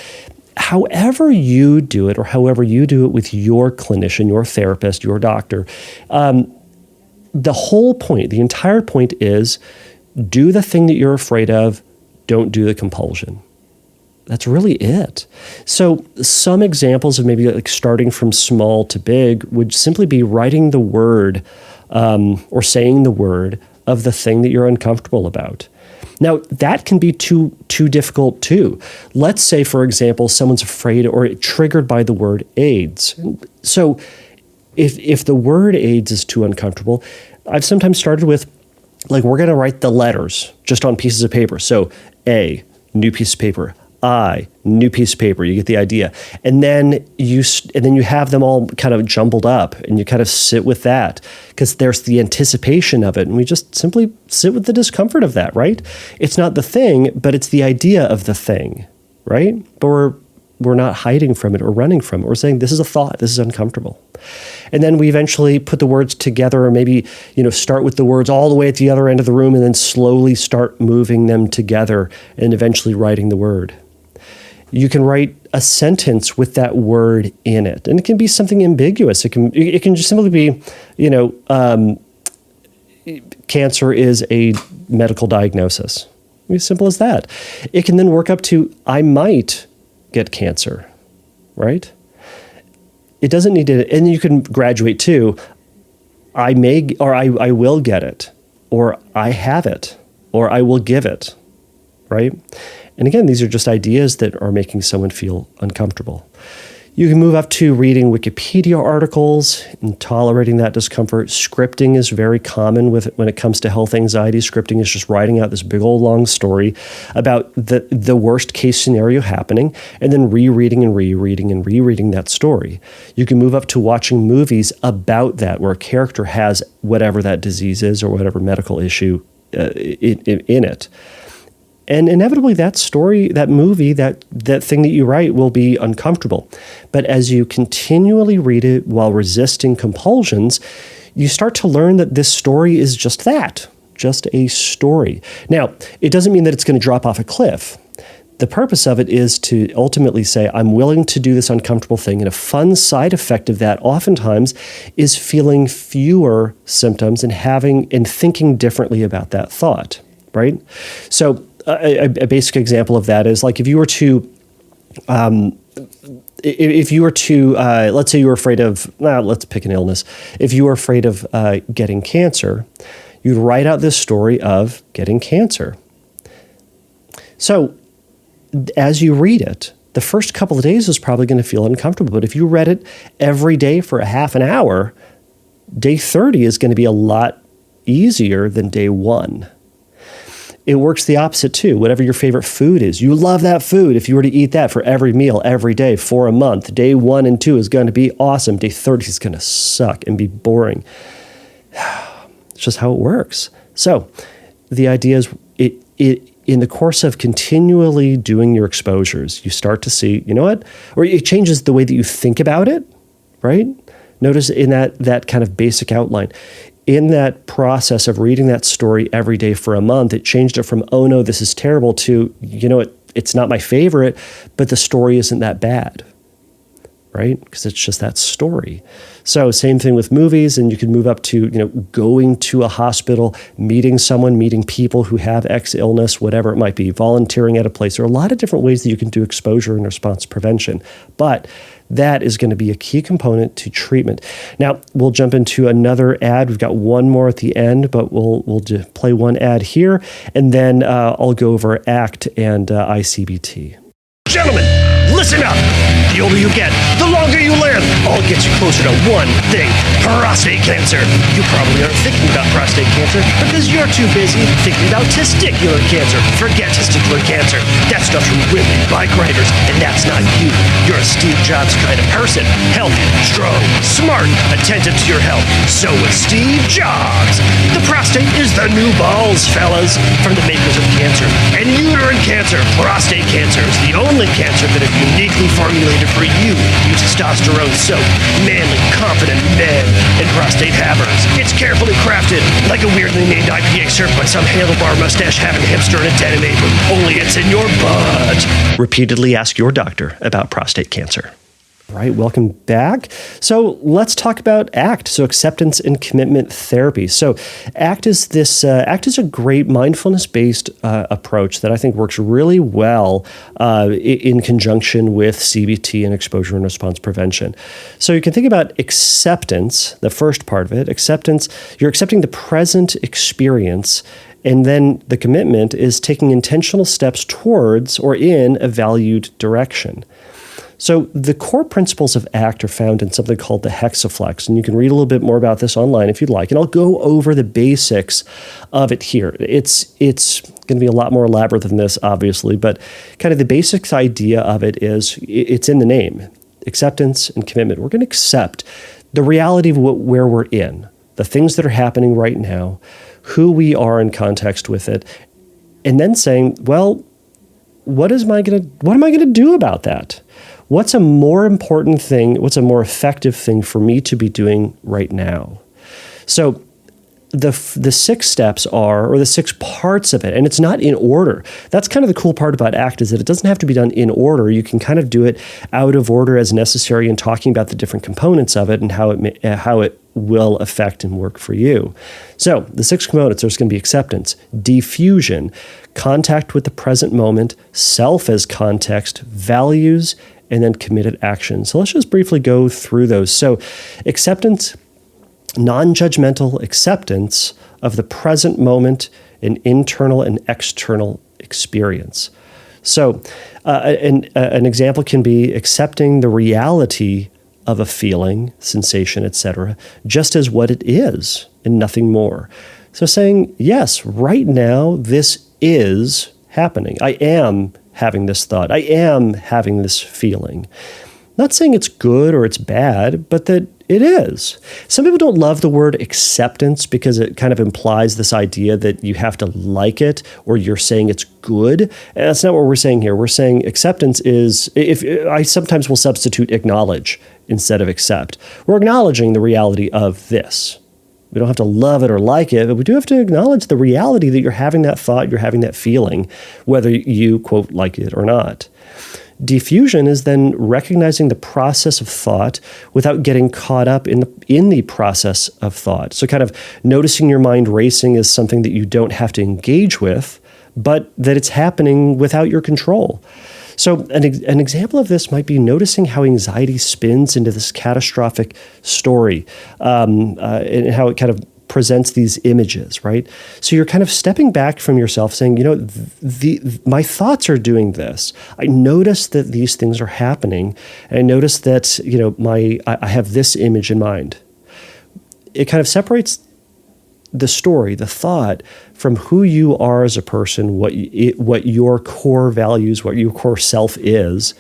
However you do it, or however you do it with your clinician, your therapist, your doctor, the whole point, the entire point is, do the thing that you're afraid of, don't do the compulsion. That's really it. So some examples of maybe like starting from small to big would simply be writing the word or saying the word of the thing that you're uncomfortable about. Now, that can be too difficult too. Let's say, for example, someone's afraid or triggered by the word AIDS. So if the word AIDS is too uncomfortable, I've sometimes started with, like, we're going to write the letters just on pieces of paper. So A, new piece of paper, new piece of paper. You get the idea. And then you have them all kind of jumbled up, and you kind of sit with that because there's the anticipation of it. And we just simply sit with the discomfort of that, right? It's not the thing, but it's the idea of the thing, right? But we're not hiding from it or running from it. We're saying, this is a thought. This is uncomfortable. And then we eventually put the words together, or maybe, start with the words all the way at the other end of the room and then slowly start moving them together and eventually writing the word. You can write a sentence with that word in it. And it can be something ambiguous. It can just simply be, cancer is a medical diagnosis. As simple as that. It can then work up to, I might get cancer, right? It doesn't need to, and you can graduate to, I may, or I will get it, or I have it, or I will give it, right? And again, these are just ideas that are making someone feel uncomfortable. You can move up to reading Wikipedia articles and tolerating that discomfort. Scripting is very common when it comes to health anxiety. Scripting is just writing out this big old long story about the worst case scenario happening and then rereading that story. You can move up to watching movies about that, where a character has whatever that disease is or whatever medical issue in it. And inevitably that story, that movie, that thing that you write will be uncomfortable. But as you continually read it while resisting compulsions, you start to learn that this story is just that, just a story. Now, it doesn't mean that it's going to drop off a cliff. The purpose of it is to ultimately say, I'm willing to do this uncomfortable thing. And a fun side effect of that oftentimes is feeling fewer symptoms and thinking differently about that thought, right? So a basic example of that is like if you were to, let's say you were afraid of, let's pick an illness. If you were afraid of getting cancer, you'd write out this story of getting cancer. So as you read it, the first couple of days is probably going to feel uncomfortable. But if you read it every day for a half an hour, day 30 is going to be a lot easier than day 1. It works the opposite too. Whatever your favorite food is, you love that food. If you were to eat that for every meal, every day for a month, day 1 and 2 is going to be awesome. Day 30 is going to suck and be boring. It's just how it works. So the idea is in the course of continually doing your exposures, you start to see, or it changes the way that you think about it, right? Notice in that kind of basic outline. In that process of reading that story every day for a month, it changed it from, oh no, this is terrible, to, it's not my favorite, but the story isn't that bad, right? Because it's just that story. So same thing with movies, and you can move up to, going to a hospital, meeting people who have X illness, whatever it might be, volunteering at a place. There are a lot of different ways that you can do exposure and response prevention, but that is going to be a key component to treatment. Now, we'll jump into another ad. We've got one more at the end, but we'll just play one ad here, and then I'll go over ACT and ICBT. Gentlemen, listen up. The older you get, the longer you live. All gets you closer to one thing: prostate cancer. You probably aren't thinking about prostate cancer because you're too busy thinking about testicular cancer. Forget testicular cancer. That stuff's from women, bike riders, and that's not you. You're a Steve Jobs kind of person. Healthy, strong, smart, attentive to your health. So is Steve Jobs. The prostate is the new balls, fellas, from the makers of cancer. And uterine cancer, prostate cancer, is the only cancer that is uniquely formulated for you. Use testosterone soap, manly, confident men, and prostate havers. It's carefully crafted like a weirdly named IPA served by some handlebar mustache-having hipster in a denim apron. Only it's in your butt. Repeatedly ask your doctor about prostate cancer. All right, welcome back. So let's talk about ACT, so acceptance and commitment therapy. So ACT is a great mindfulness-based approach that I think works really well in conjunction with CBT and exposure and response prevention. So you can think about acceptance, the first part of it. Acceptance, you're accepting the present experience, and then the commitment is taking intentional steps towards or in a valued direction. So the core principles of ACT are found in something called the hexaflex, and you can read a little bit more about this online if you'd like, and I'll go over the basics of it here. It's going to be a lot more elaborate than this, obviously, but kind of the basics idea of it is, it's in the name, acceptance and commitment. We're going to accept the reality of where we're in, the things that are happening right now, who we are in context with it, and then saying, well, what am I going to do about that? What's a more important thing? What's a more effective thing for me to be doing right now? So the 6 steps are, or the 6 parts of it, and it's not in order. That's kind of the cool part about ACT, is that it doesn't have to be done in order. You can kind of do it out of order as necessary, and talking about the different components of it and how it will affect and work for you. So the 6 components, there's going to be acceptance, diffusion, contact with the present moment, self as context, values, and then committed action. So let's just briefly go through those. So acceptance, non-judgmental acceptance of the present moment in internal and external experience. So an example can be accepting the reality of a feeling, sensation, etc., just as what it is and nothing more. So saying, yes, right now this is happening. I am having this thought. I am having this feeling. Not saying it's good or it's bad, but that it is. Some people don't love the word acceptance because it kind of implies this idea that you have to like it or you're saying it's good. And that's not what we're saying here. We're saying acceptance is, if I sometimes will substitute acknowledge instead of accept. We're acknowledging the reality of this. We don't have to love it or like it, but we do have to acknowledge the reality that you're having that thought, you're having that feeling, whether you, quote, like it or not. Diffusion is then recognizing the process of thought without getting caught up in the process of thought. So kind of noticing your mind racing is something that you don't have to engage with, but that it's happening without your control. So an example of this might be noticing how anxiety spins into this catastrophic story, and how it kind of presents these images, right? So you're kind of stepping back from yourself saying, my thoughts are doing this. I notice that these things are happening. And I notice that, I have this image in mind. It kind of separates the story, the thought, from who you are as a person, what your core values, what your core self is,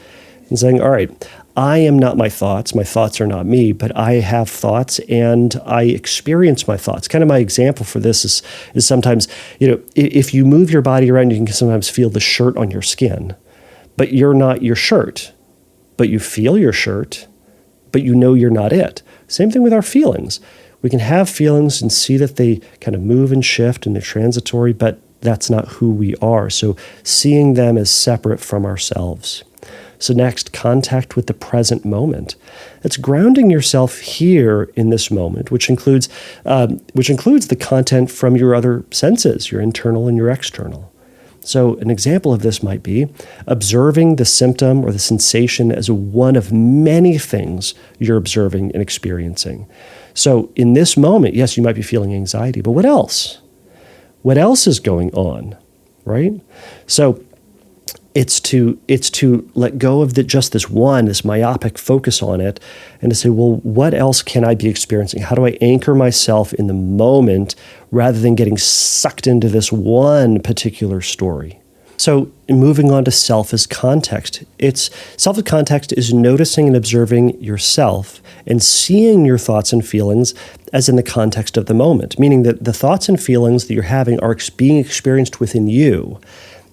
and saying, all right, I am not my thoughts are not me, but I have thoughts and I experience my thoughts. Kind of my example for this is sometimes, if you move your body around, you can sometimes feel the shirt on your skin, but you're not your shirt, but you feel your shirt, but you're not it. Same thing with our feelings. We can have feelings and see that they kind of move and shift and they're transitory, but that's not who we are. So seeing them as separate from ourselves. So next, contact with the present moment. It's grounding yourself here in this moment, which includes the content from your other senses, your internal and your external. So an example of this might be observing the symptom or the sensation as one of many things you're observing and experiencing. So in this moment, yes, you might be feeling anxiety, but what else? What else is going on, right? So it's to let go of just this myopic focus on it, and to say, well, what else can I be experiencing? How do I anchor myself in the moment rather than getting sucked into this one particular story? So moving on to self as context. Self as context is noticing and observing yourself and seeing your thoughts and feelings as in the context of the moment, meaning that the thoughts and feelings that you're having are being experienced within you,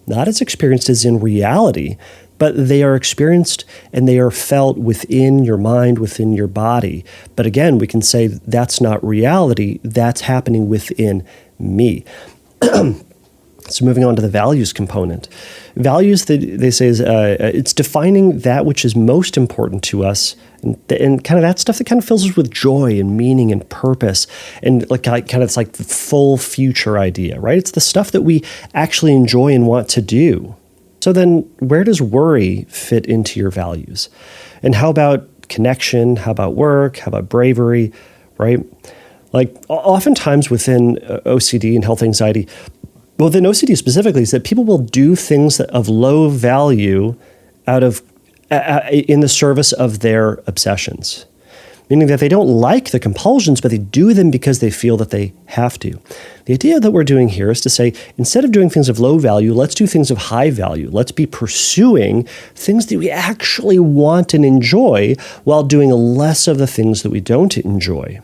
not as experienced as in reality, but they are experienced and they are felt within your mind, within your body. But again, we can say that's not reality, that's happening within me. So moving on to the values component. Values, they say, is it's defining that which is most important to us, and kind of that stuff that kind of fills us with joy and meaning and purpose, and it's like the full future idea, right? It's the stuff that we actually enjoy and want to do. So then where does worry fit into your values? And how about connection? How about work? How about bravery, right? Like oftentimes within OCD and health anxiety, well, within OCD specifically, is that people will do things of low value out of in the service of their obsessions. Meaning that they don't like the compulsions, but they do them because they feel that they have to. The idea that we're doing here is to say, instead of doing things of low value, let's do things of high value. Let's be pursuing things that we actually want and enjoy while doing less of the things that we don't enjoy.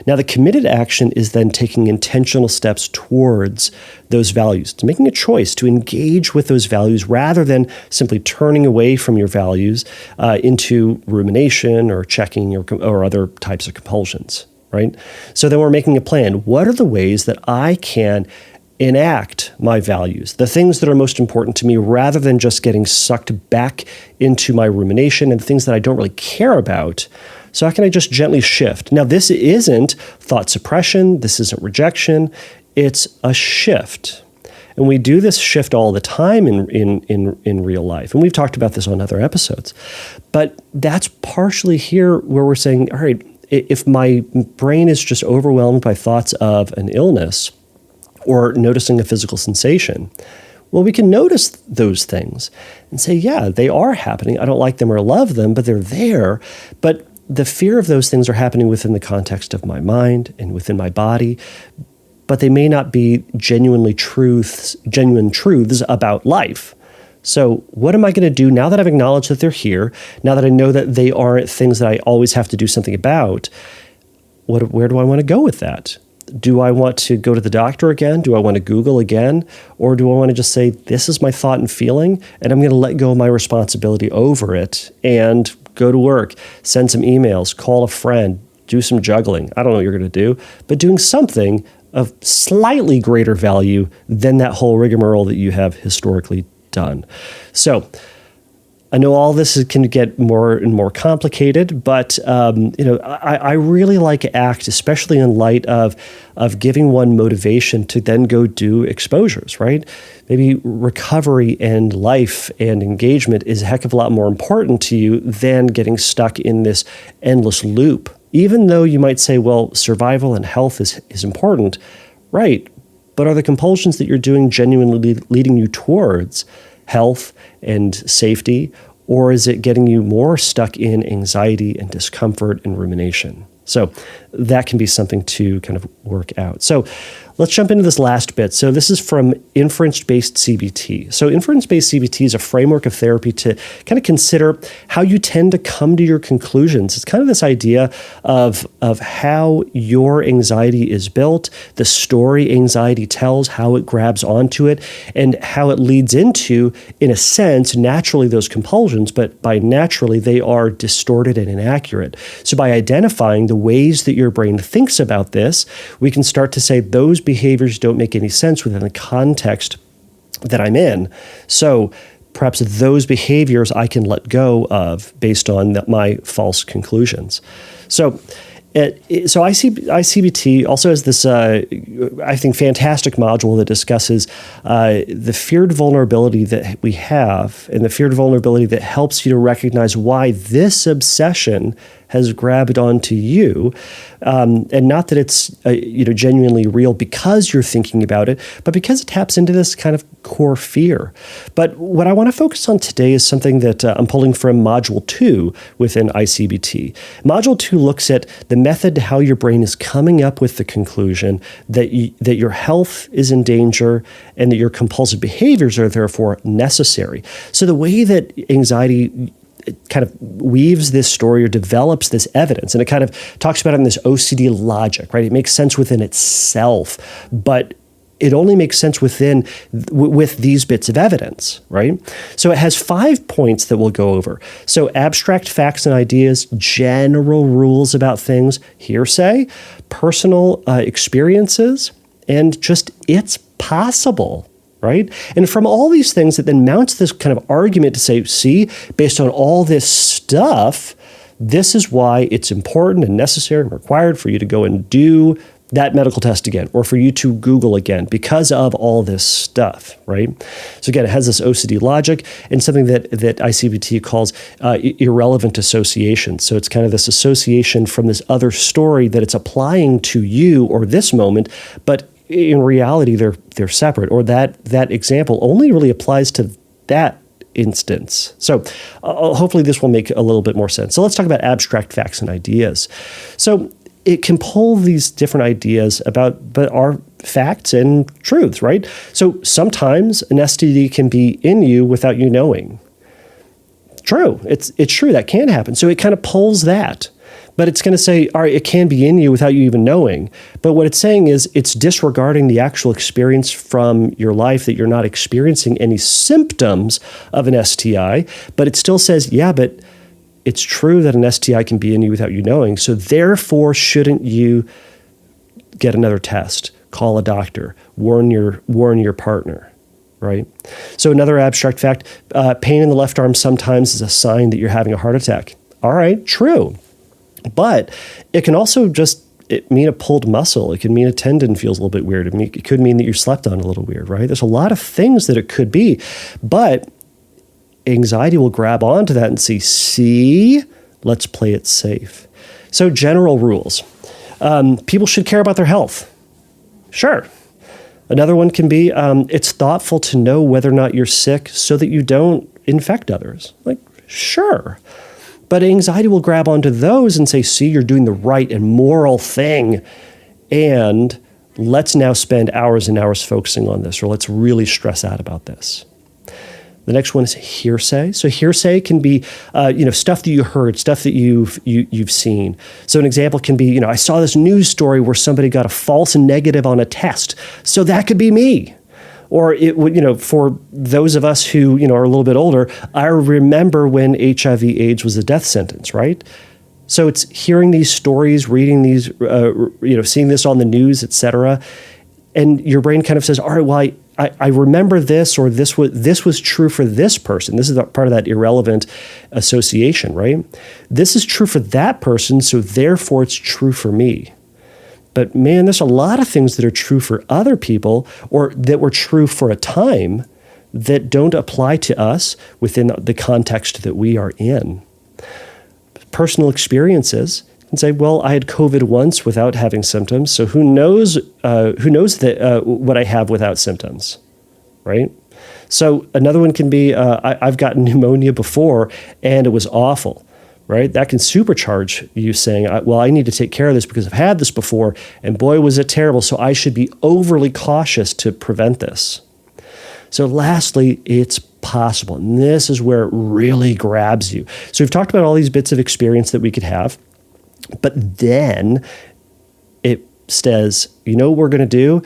Now, the committed action is then taking intentional steps towards those values, to making a choice to engage with those values rather than simply turning away from your values into rumination or checking or other types of compulsions, right? So then we're making a plan. What are the ways that I can enact my values, the things that are most important to me, rather than just getting sucked back into my rumination and things that I don't really care about? So how can I just gently shift? Now, this isn't thought suppression. This isn't rejection. It's a shift. And we do this shift all the time in real life. And we've talked about this on other episodes. But that's partially here where we're saying, all right, if my brain is just overwhelmed by thoughts of an illness or noticing a physical sensation, well, we can notice those things and say, yeah, they are happening. I don't like them or love them, but they're there. But the fear of those things are happening within the context of my mind and within my body, but they may not be genuine truths about life. So what am I going to do now that I've acknowledged that they're here, now that I know that they aren't things that I always have to do something about? Where do I want to go with that? Do I want to go to the doctor again? Do I want to Google again? Or do I want to just say, this is my thought and feeling, and I'm going to let go of my responsibility over it and go to work, send some emails, call a friend, do some juggling. I don't know what you're going to do, but doing something of slightly greater value than that whole rigmarole that you have historically done. So I know all this can get more and more complicated, but I really like ACT, especially in light of giving one motivation to then go do exposures, right? Maybe recovery and life and engagement is a heck of a lot more important to you than getting stuck in this endless loop. Even though you might say, well, survival and health is important, right? But are the compulsions that you're doing genuinely leading you towards health and safety, or is it getting you more stuck in anxiety and discomfort and rumination? So that can be something to kind of work out. So let's jump into this last bit. So this is from inference-based CBT. So inference-based CBT is a framework of therapy to kind of consider how you tend to come to your conclusions. It's kind of this idea of how your anxiety is built, the story anxiety tells, how it grabs onto it, and how it leads into, in a sense, naturally those compulsions, but by naturally they are distorted and inaccurate. So by identifying the ways that your brain thinks about this, we can start to say those behaviors don't make any sense within the context that I'm in. So perhaps those behaviors I can let go of based on my false conclusions. So ICBT also has this, I think, fantastic module that discusses the feared vulnerability that we have and the feared vulnerability that helps you to recognize why this obsession has grabbed onto you, and not that it's genuinely real because you're thinking about it, but because it taps into this kind of core fear. But what I want to focus on today is something that I'm pulling from Module 2 within ICBT. Module 2 looks at the method to how your brain is coming up with the conclusion that your health is in danger and that your compulsive behaviors are therefore necessary. So the way that anxiety kind of weaves this story or develops this evidence, and it kind of talks about it in this OCD logic, right? It makes sense within itself, but it only makes sense with these bits of evidence, right? So it has 5 points that we'll go over. So abstract facts and ideas, general rules about things, hearsay, personal experiences, and just it's possible. Right? And from all these things, it then mounts this kind of argument to say, see, based on all this stuff, this is why it's important and necessary and required for you to go and do that medical test again, or for you to Google again because of all this stuff, right? So again, it has this OCD logic and something that ICBT calls irrelevant association. So it's kind of this association from this other story that it's applying to you or this moment, but in reality, they're separate, or that example only really applies to that instance. So hopefully this will make a little bit more sense. So let's talk about abstract facts and ideas. So it can pull these different ideas but are facts and truths, right? So sometimes an STD can be in you without you knowing. True. It's true. That can happen. So it kind of pulls that. But it's going to say, all right, it can be in you without you even knowing. But what it's saying is it's disregarding the actual experience from your life, that you're not experiencing any symptoms of an STI. But it still says, yeah, but it's true that an STI can be in you without you knowing. So therefore, shouldn't you get another test, call a doctor, warn your partner, right? So another abstract fact, pain in the left arm sometimes is a sign that you're having a heart attack. All right, true. But it can also mean a pulled muscle. It can mean a tendon feels a little bit weird. It could mean that you slept on a little weird, right? There's a lot of things that it could be. But anxiety will grab onto that and say, see, let's play it safe. So general rules. People should care about their health. Sure. Another one can be, it's thoughtful to know whether or not you're sick so that you don't infect others. Like, sure. But anxiety will grab onto those and say, see, you're doing the right and moral thing. And let's now spend hours and hours focusing on this, or let's really stress out about this. The next one is hearsay. So hearsay can be, stuff that you heard, stuff that you've seen. So an example can be, I saw this news story where somebody got a false negative on a test. So that could be me. Or it would, for those of us who, are a little bit older, I remember when HIV/AIDS was a death sentence, right? So it's hearing these stories, reading these, seeing this on the news, et cetera. And your brain kind of says, all right, well, I remember this, or this was true for this person. This is part of that irrelevant association, right? This is true for that person, so therefore it's true for me. But man, there's a lot of things that are true for other people, or that were true for a time, that don't apply to us within the context that we are in. Personal experiences and say, well, I had COVID once without having symptoms, so who knows what I have without symptoms, right? So another one can be, I've gotten pneumonia before and it was awful, right? That can supercharge you saying, well, I need to take care of this because I've had this before, and boy, was it terrible, so I should be overly cautious to prevent this. So lastly, it's possible, and this is where it really grabs you. So we've talked about all these bits of experience that we could have, but then it says, what we're going to do?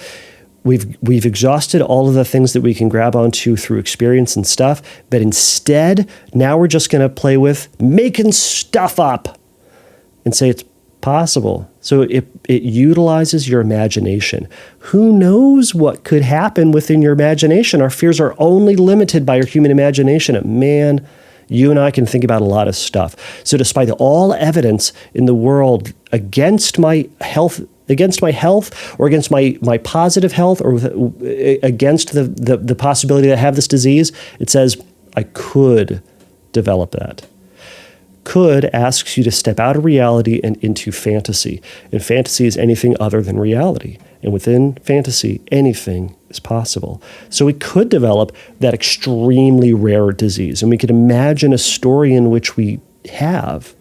We've exhausted all of the things that we can grab onto through experience and stuff, but instead, now we're just going to play with making stuff up and say it's possible. So it utilizes your imagination. Who knows what could happen within your imagination? Our fears are only limited by our human imagination. And man, you and I can think about a lot of stuff. So despite all evidence in the world against my health, or against my positive health, or against the possibility that I have this disease, it says I could develop that. Could asks you to step out of reality and into fantasy. And fantasy is anything other than reality. And within fantasy, anything is possible. So we could develop that extremely rare disease. And we could imagine a story in which we have.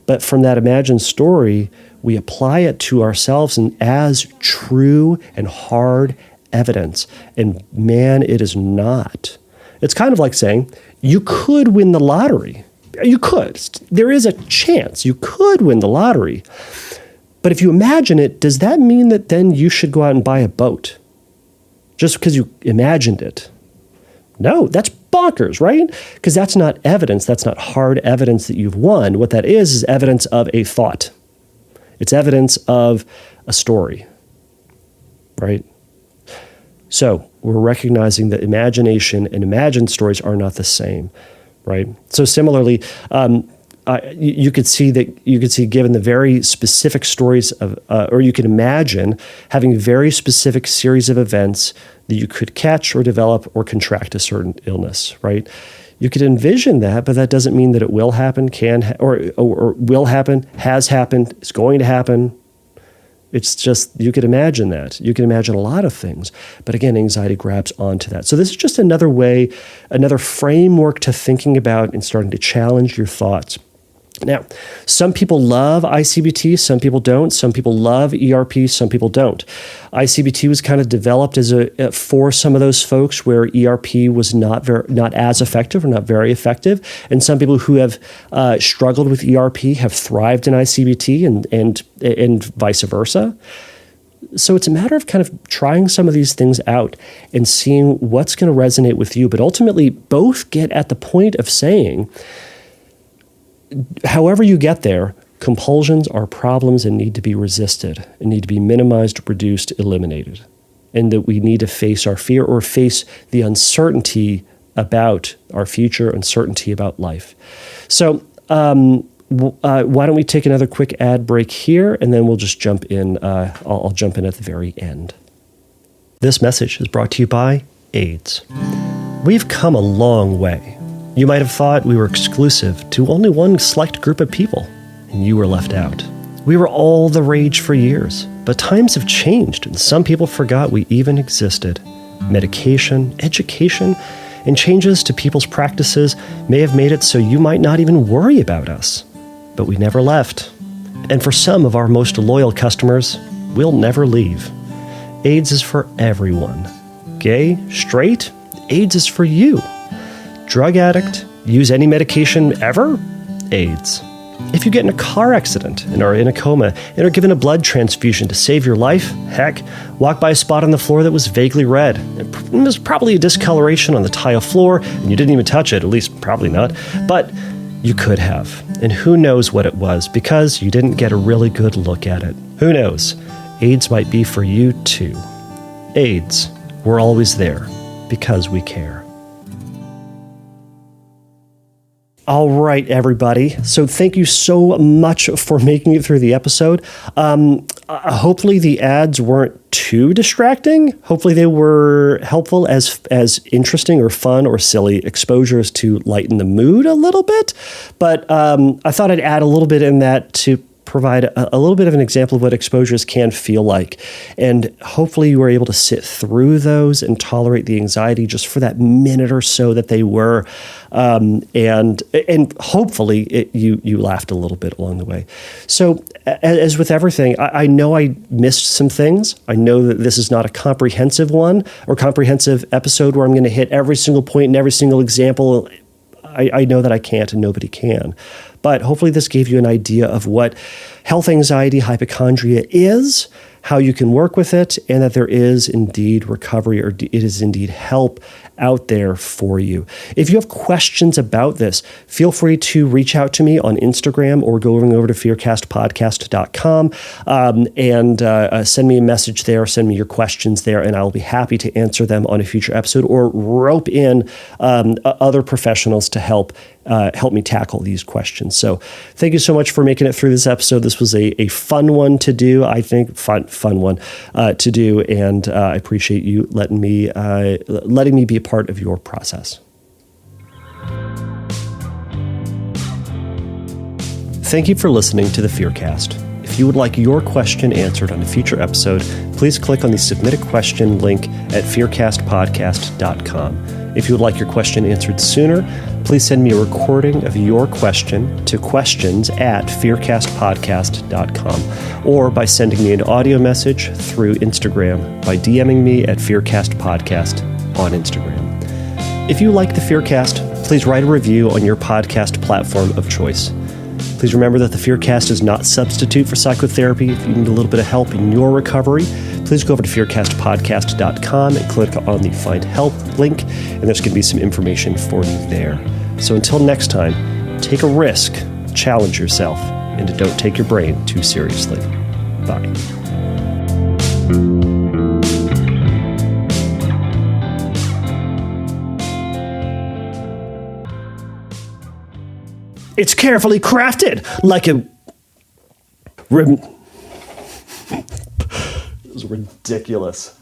But from that imagined story, we apply it to ourselves and as true and hard evidence. And man, it is not. It's kind of like saying, you could win the lottery. You could. There is a chance you could win the lottery. But if you imagine it, does that mean that then you should go out and buy a boat? Just because you imagined it? No, that's bonkers, right? Because that's not evidence. That's not hard evidence that you've won. What that is evidence of a thought. It's evidence of a story, right? So we're recognizing that imagination and imagined stories are not the same, right? So similarly, you could see given the very specific stories of, or you can imagine having a very specific series of events that you could catch or develop or contract a certain illness, right? You could envision that, but that doesn't mean that it will happen, or will happen, has happened, is going to happen. It's just, you could imagine that. You can imagine a lot of things. But again, anxiety grabs onto that. So this is just another way, another framework to thinking about and starting to challenge your thoughts. Now, some people love ICBT, some people don't. Some people love ERP, some people don't. ICBT was kind of developed for some of those folks where ERP was not as effective or not very effective. And some people who have struggled with ERP have thrived in ICBT and vice versa. So it's a matter of kind of trying some of these things out and seeing what's going to resonate with you. But ultimately, both get at the point of saying, however you get there, compulsions are problems and need to be resisted and need to be minimized, reduced, eliminated. And that we need to face our fear or face the uncertainty about our future, uncertainty about life. So why don't we take another quick ad break here, and then we'll just jump in. I'll jump in at the very end. This message is brought to you by AIDS. We've come a long way. You might have thought we were exclusive to only one select group of people, and you were left out. We were all the rage for years, but times have changed, and some people forgot we even existed. Medication, education, and changes to people's practices may have made it so you might not even worry about us. But we never left. And for some of our most loyal customers, we'll never leave. AIDS is for everyone. Gay, straight, AIDS is for you. Drug addict, use any medication ever? AIDS. If you get in a car accident and are in a coma and are given a blood transfusion to save your life, heck, walk by a spot on the floor that was vaguely red. There's probably a discoloration on the tile floor and you didn't even touch it, at least probably not, but you could have. And who knows what it was because you didn't get a really good look at it. Who knows? AIDS might be for you too. AIDS, we're always there because we care. All right, everybody. So thank you so much for making it through the episode. Hopefully the ads weren't too distracting. Hopefully they were helpful as interesting or fun or silly exposures to lighten the mood a little bit. But I thought I'd add a little bit in that to provide a little bit of an example of what exposures can feel like. And hopefully you were able to sit through those and tolerate the anxiety just for that minute or so that they were. And hopefully you laughed a little bit along the way. So as with everything, I know I missed some things. I know that this is not a comprehensive one or comprehensive episode where I'm going to hit every single point and every single example. I know that I can't and nobody can. But hopefully this gave you an idea of what health anxiety hypochondria is, how you can work with it, and that there is indeed recovery or it is indeed help out there for you. If you have questions about this, feel free to reach out to me on Instagram or going over to fearcastpodcast.com and send me a message there, send me your questions there, and I'll be happy to answer them on a future episode or rope in other professionals to help me tackle these questions. So thank you so much for making it through this episode. This was a fun one to do, I think, fun one to do, and I appreciate you letting me be a part of your process. Thank you for listening to the Fearcast. If you would like your question answered on a future episode, please click on the Submit a Question link at fearcastpodcast.com. If you would like your question answered sooner, please send me a recording of your question to questions@fearcastpodcast.com or by sending me an audio message through Instagram by DMing me at fearcastpodcast on Instagram. If you like the Fearcast, please write a review on your podcast platform of choice. Please remember that the Fearcast is not a substitute for psychotherapy. If you need a little bit of help in your recovery, please go over to fearcastpodcast.com and click on the Find Help link, and there's going to be some information for you there. So until next time, take a risk, challenge yourself, and don't take your brain too seriously. Bye. It's carefully crafted like a... It was ridiculous.